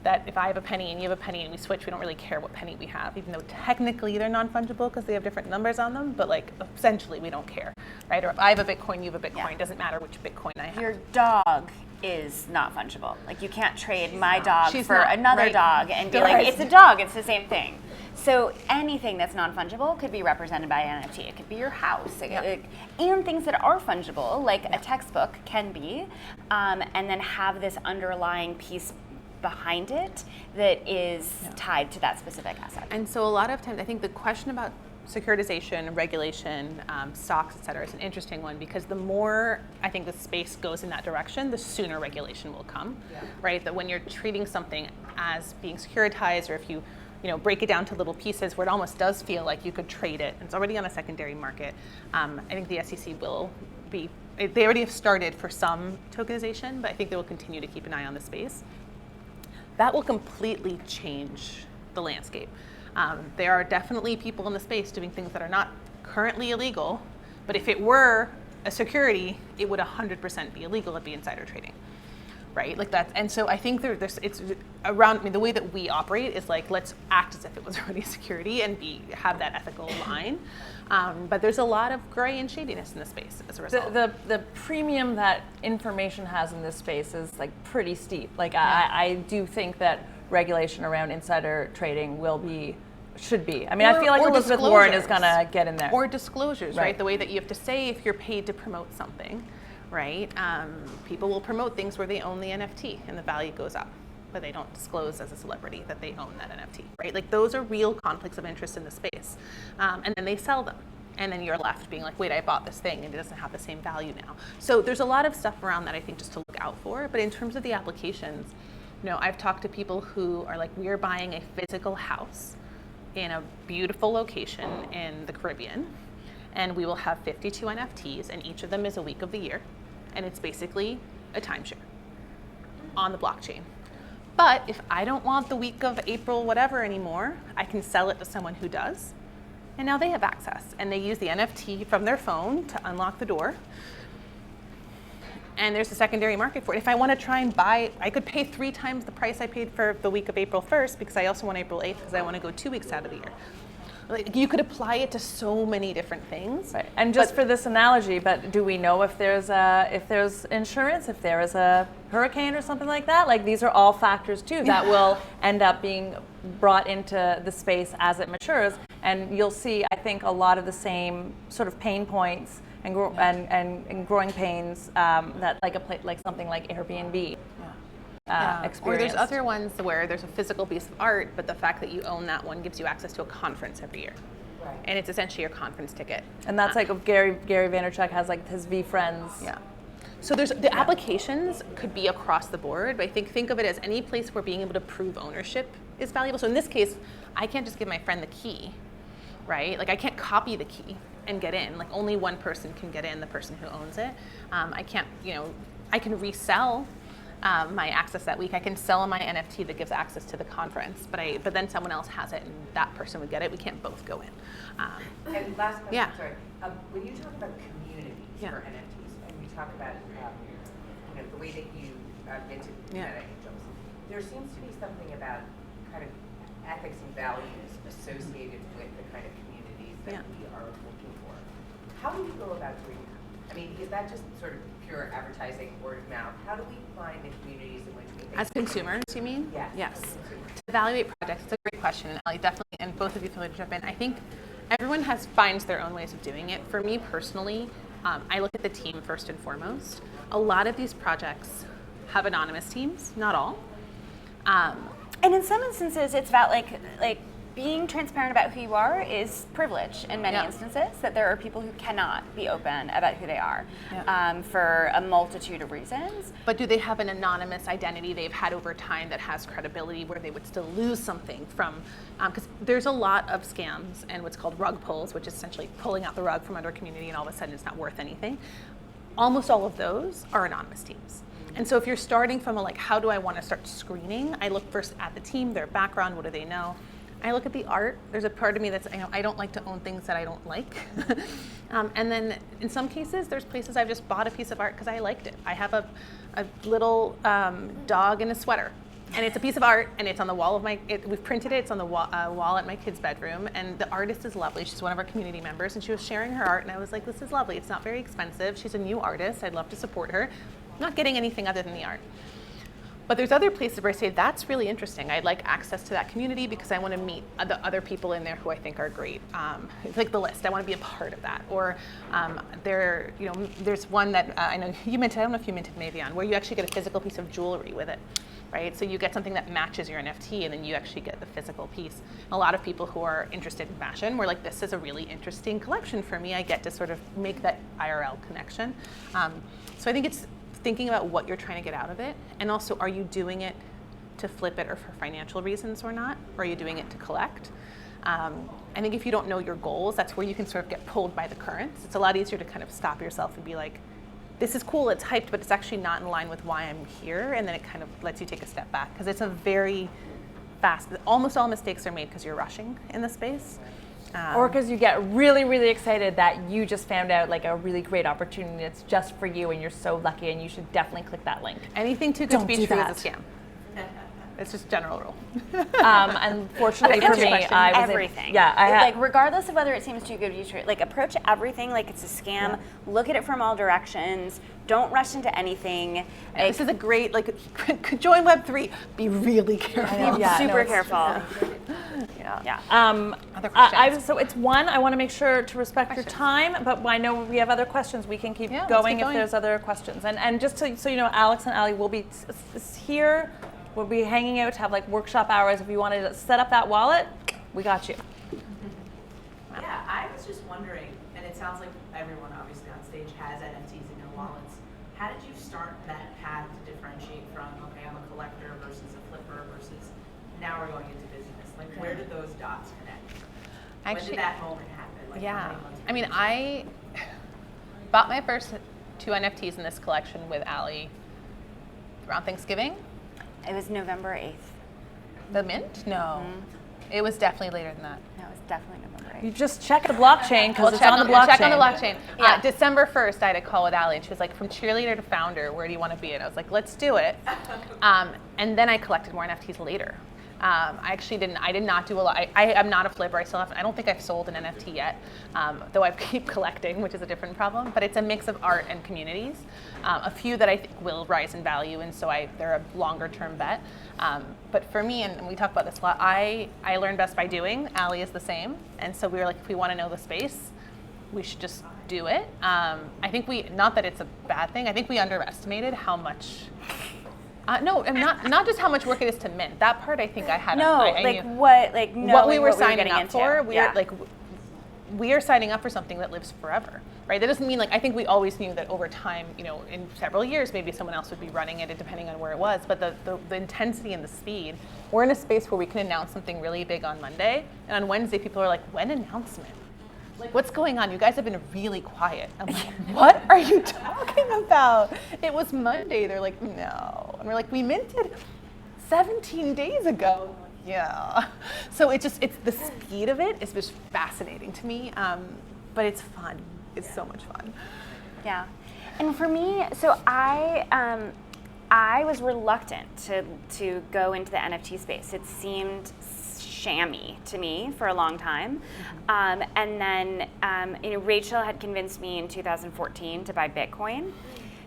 that if I have a penny and you have a penny and we switch, we don't really care what penny we have, even though technically they're non-fungible because they have different numbers on them, but like essentially we don't care, right? Or if I have a Bitcoin, you have a Bitcoin, it doesn't matter which Bitcoin I have. Your dog is not fungible. Like you can't trade my dog for another dog and be like, it's a dog, it's the same thing. So anything that's non-fungible could be represented by an NFT. It could be your house, and things that are fungible, like a textbook can be, and then have this underlying piece behind it that is tied to that specific asset. And so a lot of times, I think the question about securitization, regulation, stocks, et cetera, is an interesting one because the more I think the space goes in that direction, the sooner regulation will come, right? That when you're treating something as being securitized, or if you break it down to little pieces where it almost does feel like you could trade it, it's already on a secondary market. I think the SEC will be, they already have started for some tokenization, but I think they will continue to keep an eye on the space. That will completely change the landscape. There are definitely people in the space doing things that are not currently illegal, but if it were a security, it would 100% be illegal at the insider trading, right? Like that. And so I think it's around, the way that we operate is like, let's act as if it was already a security and have that ethical line. But there's a lot of gray and shadiness in the space as a result. The premium that information has in this space is like pretty steep. Like I do think that regulation around insider trading should be. I mean, I feel like Elizabeth Warren is gonna get in there. Or disclosures, right? The way that you have to say if you're paid to promote something, right? People will promote things where they own the NFT and the value goes up, but they don't disclose as a celebrity that they own that NFT, right? Like those are real conflicts of interest in the space. And then they sell them. And then you're left being like, wait, I bought this thing and it doesn't have the same value now. So there's a lot of stuff around that I think just to look out for. But in terms of the applications, I've talked to people who are like, we're buying a physical house in a beautiful location in the Caribbean, and we will have 52 NFTs, and each of them is a week of the year. And it's basically a timeshare on the blockchain. But if I don't want the week of April whatever anymore, I can sell it to someone who does. And now they have access. And they use the NFT from their phone to unlock the door. And there's a secondary market for it. If I want to try and buy, I could pay 3 times the price I paid for the week of April 1st because I also want April 8th because I want to go 2 weeks out of the year. Like, you could apply it to so many different things. Right. And just for this analogy, but do we know if there's insurance, if there is a hurricane or something like that? Like these are all factors too that will end up being brought into the space as it matures. And you'll see, I think, a lot of the same sort of pain points and growing pains that like something like Airbnb. Or there's other ones where there's a physical piece of art, but the fact that you own that one gives you access to a conference every year. Right. And it's essentially your conference ticket. And that's like Gary Vaynerchuk has like his V-Friends. Yeah. So there's the applications could be across the board, but I think of it as any place where being able to prove ownership is valuable. So in this case, I can't just give my friend the key, right? Like I can't copy the key and get in. Like only one person can get in, the person who owns it. I can't, I can resell my access that week. I can sell my NFT that gives access to the conference, but then someone else has it and that person would get it. We can't both go in. And last question, sorry. When you talk about communities for NFTs, and you talk about the way that you get to Meta Angels, there seems to be something about kind of ethics and values associated with the kind of communities that we are looking for. How do you go about doing that? I mean, is that just sort of pure advertising, word of mouth? How do we find the communities in which we think? As consumers, you mean? Yes. To evaluate projects, it's a great question, and Ali, definitely, and both of you feel free to jump in. I think everyone finds their own ways of doing it. For me personally, I look at the team first and foremost. A lot of these projects have anonymous teams, not all. And in some instances, it's about like being transparent about who you are is privilege in many instances, that there are people who cannot be open about who they are for a multitude of reasons. But do they have an anonymous identity they've had over time that has credibility where they would still lose something from, because there's a lot of scams and what's called rug pulls, which is essentially pulling out the rug from under a community and all of a sudden it's not worth anything. Almost all of those are anonymous teams. And so if you're starting from a how do I want to start screening, I look first at the team, their background, what do they know? I look at the art. There's a part of me that's, I don't like to own things that I don't like. And then in some cases, there's places I've just bought a piece of art because I liked it. I have a little dog in a sweater. And it's a piece of art, and it's on the wall of we've printed it, it's on the wall at my kid's bedroom, and the artist is lovely. She's one of our community members, and she was sharing her art, and I was like, this is lovely. It's not very expensive. She's a new artist. I'd love to support her. I'm not getting anything other than the art. But there's other places where I say, that's really interesting. I'd like access to that community because I want to meet the other people in there who I think are great. It's like the list. I want to be a part of that. Or there's one that I know you minted, I don't know if you minted Mavion, where you actually get a physical piece of jewelry with it, right? So you get something that matches your NFT and then you actually get the physical piece. A lot of people who are interested in fashion were like, this is a really interesting collection for me. I get to sort of make that IRL connection. So I think it's thinking about what you're trying to get out of it, and also, are you doing it to flip it or for financial reasons or not? Or are you doing it to collect? I think if you don't know your goals, that's where you can sort of get pulled by the currents. It's a lot easier to kind of stop yourself and be like, this is cool, it's hyped, but it's actually not in line with why I'm here, and then it kind of lets you take a step back, because it's a very fast, almost all mistakes are made because you're rushing in the space. Or because you get really, really excited that you just found out a really great opportunity that's just for you and you're so lucky and you should definitely click that link. Anything too good to be true is a scam. It's just general rule. Unfortunately for me, I was everything. regardless of whether it seems too good to be true, approach everything like it's a scam. Yeah. Look at it from all directions. Don't rush into anything. This is a great join Web3. Be really careful. Super careful. Other questions? So it's one, I want to make sure to respect your time, but I know we have other questions. We can keep going if there's other questions. And just so you know, Alex and Allie will be here. We'll be hanging out to have workshop hours. If you wanted to set up that wallet, we got you. Yeah, I was just wondering, and it sounds like everyone obviously on stage has NFTs in their wallets. How did you start that path to differentiate from, okay, I'm a collector versus a flipper versus now we're going into business? Where did those dots connect? When did that moment happen? I mean, I bought my first 2 NFTs in this collection with Allie around Thanksgiving. It was November 8th. The mint? No. It was definitely later than that. No, it was definitely November 8th. You just check the blockchain because it's on the blockchain. Check on the blockchain. Yeah. December 1st, I had a call with Allie, and she was like, from cheerleader to founder, where do you want to be? And I was like, let's do it. And then I collected more NFTs later. I did not do a lot. I am not a flipper. I don't think I've sold an NFT yet, though I keep collecting, which is a different problem. But it's a mix of art and communities. A few that I think will rise in value, and so they're a longer term bet. But for me, and we talk about this a lot, I learn best by doing. Allie is the same. And so we were like, if we want to know the space, we should just do it. I think not that it's a bad thing, I think we underestimated how much not just how much work it is to mint. That part I think I had. What we were signing up for. We are signing up for something that lives forever, right? That doesn't mean I think we always knew that over time, in several years, maybe someone else would be running it, depending on where it was. But the intensity and the speed. We're in a space where we can announce something really big on Monday, and on Wednesday people are like, "When announcement? What's going on? You guys have been really quiet." I'm like, what are you talking about? It was Monday. They're like, no. And we're like, we minted 17 days ago. Yeah. So it's the speed of it is just fascinating to me. But it's fun. It's so much fun. Yeah. And for me, so I was reluctant to go into the NFT space. It seemed shammy to me for a long time. And then Rachel had convinced me in 2014 to buy Bitcoin.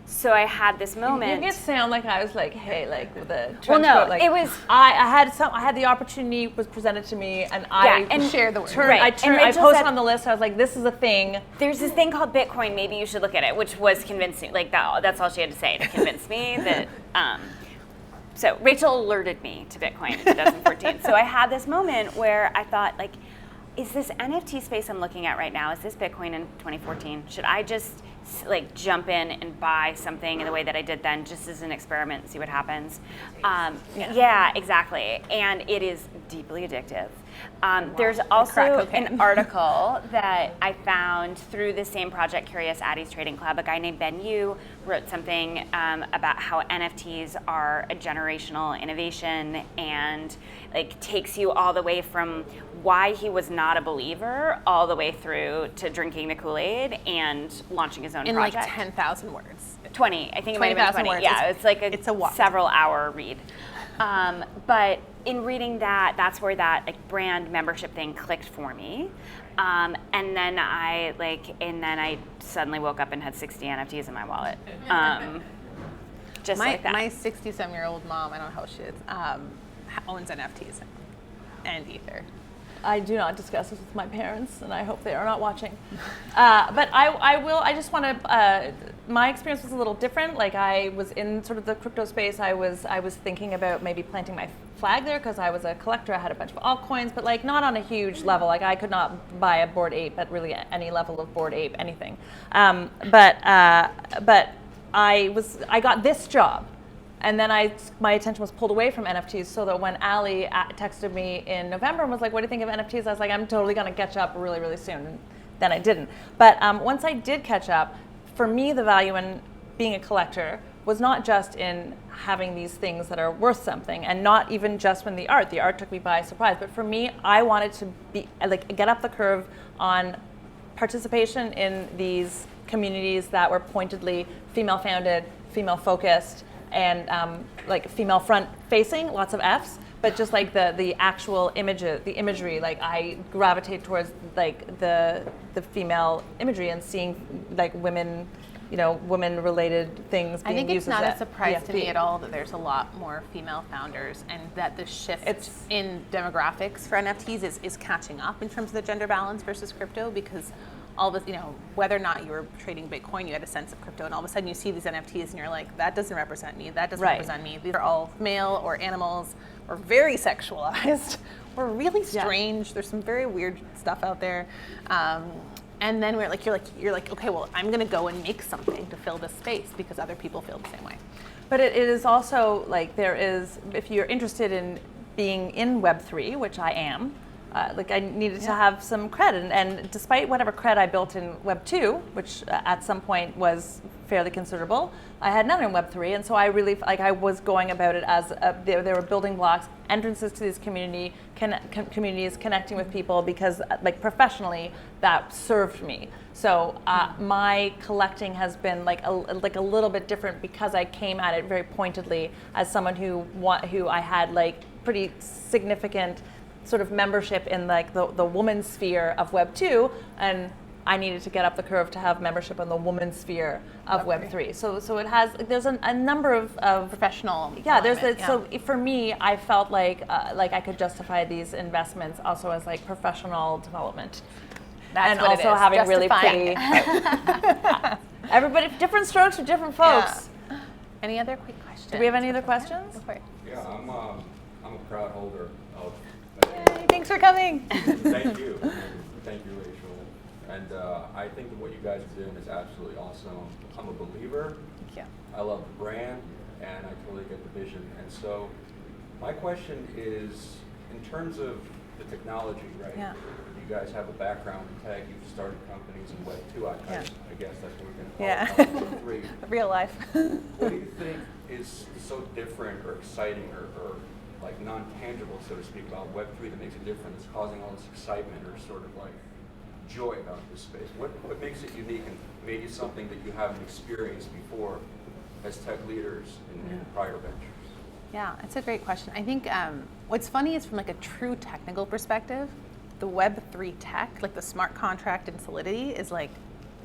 So I had this You moment. make it sound like I was like, hey, like with a trench Well, no, coat. Like, it was- I had the opportunity was presented to me, and and share the word. turned, Right. And I Rachel posted said- on the list. I was like, this is a thing. There's this thing called Bitcoin. Maybe you should look at it, which was convincing. Like that's all she had to say to convince me that. So Rachel alerted me to Bitcoin in 2014. So I had this moment where I thought, like, is this NFT space I'm looking at right now? Is this Bitcoin in 2014? Should I just like jump in and buy something in the way that I did then, just as an experiment and see what happens? Yeah, exactly. And it is deeply addictive. There's also an article that I found through the same project, Curious Addys Trading Club. A guy named Ben Yu wrote something about how NFTs are a generational innovation and like takes you all the way from why he was not a believer all the way through to drinking the Kool-Aid and launching his own In project. like 10,000 words. 20, I think it might have been 20,000 20. words. Yeah, it's like it's a lot. several hour read. But in reading that, that's where that like brand membership thing clicked for me. And then I suddenly woke up and had 60 NFTs in my wallet. Just like that. My 67-year-old mom, I don't know how she is, owns NFTs and Ether. I do not discuss this with my parents, and I hope they are not watching. But I just want to. My experience was a little different. Like I was in sort of the crypto space. I was thinking about maybe planting my flag there because I was a collector. I had a bunch of altcoins, but like not on a huge level. Like I could not buy a Bored Ape at really any level of Bored Ape anything. But I got this job. And then my attention was pulled away from NFTs, so that when Allie texted me in November and was like, what do you think of NFTs? I was like, I'm totally going to catch up really, really soon. And then I didn't. But once I did catch up, for me, the value in being a collector was not just in having these things that are worth something, and not even just when the art took me by surprise. But for me, I wanted to be like get up the curve on participation in these communities that were pointedly female-founded, female-focused, and like female front facing, lots of F's, but just like the actual imagery, like I gravitate towards like the female imagery and seeing like women, women related things being I think used it's not as a surprise to me EFP. at all that there's a lot more female founders and that the shift in demographics for NFTs is catching up in terms of the gender balance versus crypto, because all of this, whether or not you were trading Bitcoin, you had a sense of crypto, and all of a sudden you see these NFTs and you're like, that doesn't represent me, that doesn't represent me. These are all male or animals or very sexualized or really strange. There's some very weird stuff out there. And then you're like, okay, well, I'm gonna go and make something to fill this space because other people feel the same way. But it is also like if you're interested in being in Web3, which I am, like I needed to have some cred, and despite whatever cred I built in Web 2, which at some point was fairly considerable, I had none in Web 3, and so I really I was going about it as there were building blocks, entrances to these communities, connecting with people, because like professionally that served me. So my collecting has been like a little bit different because I came at it very pointedly as someone who I had like pretty significant sort of membership in like the woman's sphere of Web 2, and I needed to get up the curve to have membership in the woman's sphere of Web 3. So it has, there's a number of Professional. Yeah, so for me, I felt like I could justify these investments also as like professional development. That's and what also it is. having really Justifying pretty. Everybody, different strokes for different folks. Yeah. Any other quick questions? Do we have any other questions? Go for it. Yeah, I'm a proud holder of. Yay, thanks for coming. Thank you, Rachel. And I think that what you guys are doing is absolutely awesome. I'm a believer. Thank you. I love the brand, and I totally get the vision. And so, my question is, in terms of the technology, right? Yeah. You guys have a background in tech. You've started companies in Web 2. I guess that's what we're going to call Yeah. it. Web 3. Real life. What do you think is so different or exciting or like non-tangible, so to speak, about Web3 that makes it different, that's causing all this excitement or sort of like joy about this space? What makes it unique and maybe something that you haven't experienced before as tech leaders in prior ventures? Yeah, it's a great question. I think what's funny is from like a true technical perspective, the Web3 tech, like the smart contract and Solidity, is like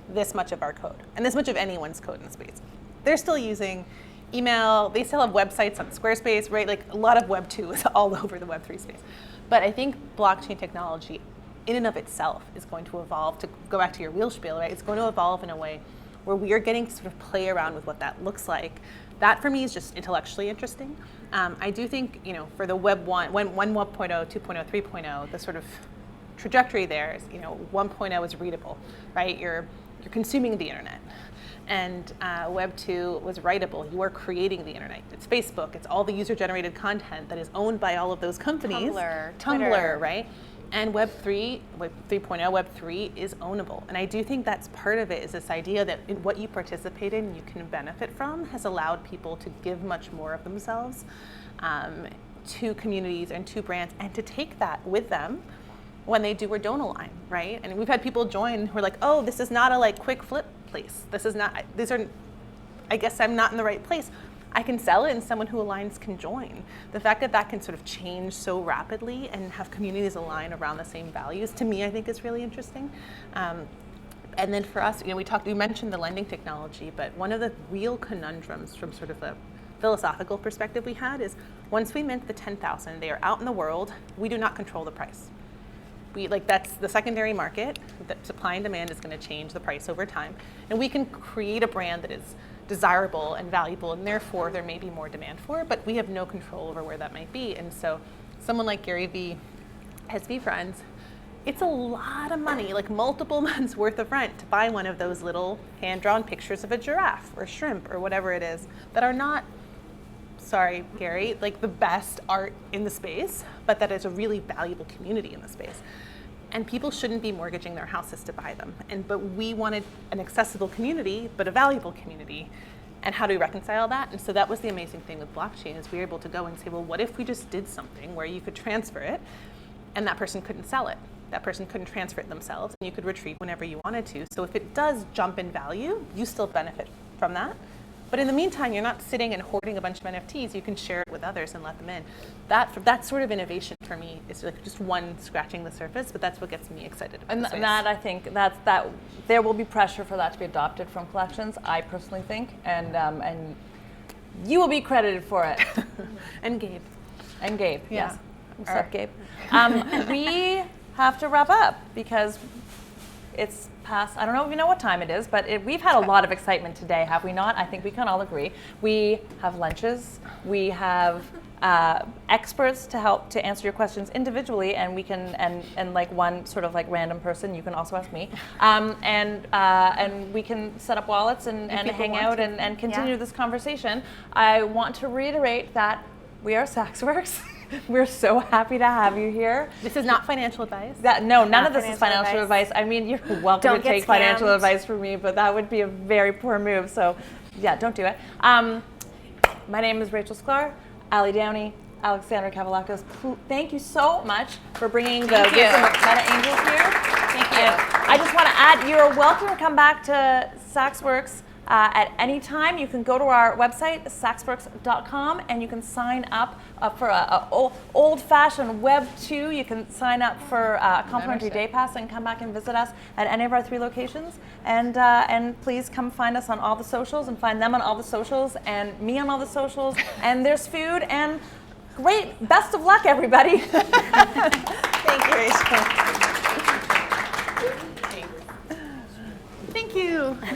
this much of our code and this much of anyone's code in the space. they're still using email. They still have websites on Squarespace, right? Like a lot of Web 2 is all over the Web 3 space. But I think blockchain technology in and of itself is going to evolve, to go back to your wheel spiel, right? It's going to evolve in a way where we are getting to sort of play around with what that looks like. That for me is just intellectually interesting. I do think, for the Web 1, 1.0, 2.0, 3.0, the sort of trajectory there is, 1.0 is readable, right? You're consuming the internet. And Web 2 was writable. You are creating the internet. It's Facebook. It's all the user-generated content that is owned by all of those companies. Tumblr, right? And Web 3, Web 3.0, Web 3 is ownable. And I do think that's part of it, is this idea that in what you participate in, you can benefit from, has allowed people to give much more of themselves to communities and to brands, and to take that with them when they do or don't align, right? And we've had people join who are like, oh, this is not a quick flip place. I guess I'm not in the right place. I can sell it and someone who aligns can join. The fact that that can sort of change so rapidly and have communities align around the same values, to me, I think is really interesting. And then for us, we mentioned the lending technology, but one of the real conundrums from sort of a philosophical perspective we had is, once we mint the 10,000, they are out in the world, we do not control the price. That's the secondary market. That supply and demand is going to change the price over time. And we can create a brand that is desirable and valuable, and therefore there may be more demand for it, but we have no control over where that might be. And so someone like Gary Vee, his V friends, it's a lot of money, like multiple months worth of rent, to buy one of those little hand-drawn pictures of a giraffe or shrimp or whatever it is, that are not, sorry, Gary, the best art in the space, but that is a really valuable community in the space. And people shouldn't be mortgaging their houses to buy them. But we wanted an accessible community, but a valuable community. And how do we reconcile that? And so that was the amazing thing with blockchain, is we were able to go and say, well, what if we just did something where you could transfer it and that person couldn't sell it? That person couldn't transfer it themselves, and you could retrieve whenever you wanted to. So if it does jump in value, you still benefit from that. But in the meantime, you're not sitting and hoarding a bunch of NFTs. You can share it with others and let them in. That sort of innovation for me is just one scratching the surface, but that's what gets me excited about this space. That, I think, that there will be pressure for that to be adopted from collections, I personally think, and you will be credited for it. And Gabe. Yeah. Yes. What's up, Gabe? We have to wrap up because it's past, I don't know if you know what time it is, but we've had a lot of excitement today, have we not? I think we can all agree. We have lunches, we have experts to help to answer your questions individually, and we can, and one sort of random person, you can also ask me, and we can set up wallets and hang out and continue this conversation. I want to reiterate that we are SaksWorks. We're so happy to have you here. This is not financial advice. None of this is financial advice. I mean, you're welcome to take financial advice from me, but that would be a very poor move. So, yeah, don't do it. My name is Rachel Sklar, Allie Downey, Alexandra Cavoulacos. Thank you so much for bringing the wisdom of Meta Angels here. Thank you. And I just want to add, you're welcome to come back to SaksWorks at any time. You can go to our website, SaksWorks.com, and you can sign up for a old-fashioned Web 2. You can sign up for a complimentary day pass and come back and visit us at any of our 3 locations. And please come find us on all the socials, and find them on all the socials, and me on all the socials. And there's food, and great. Best of luck, everybody. Thank you, Rachel. Thank you.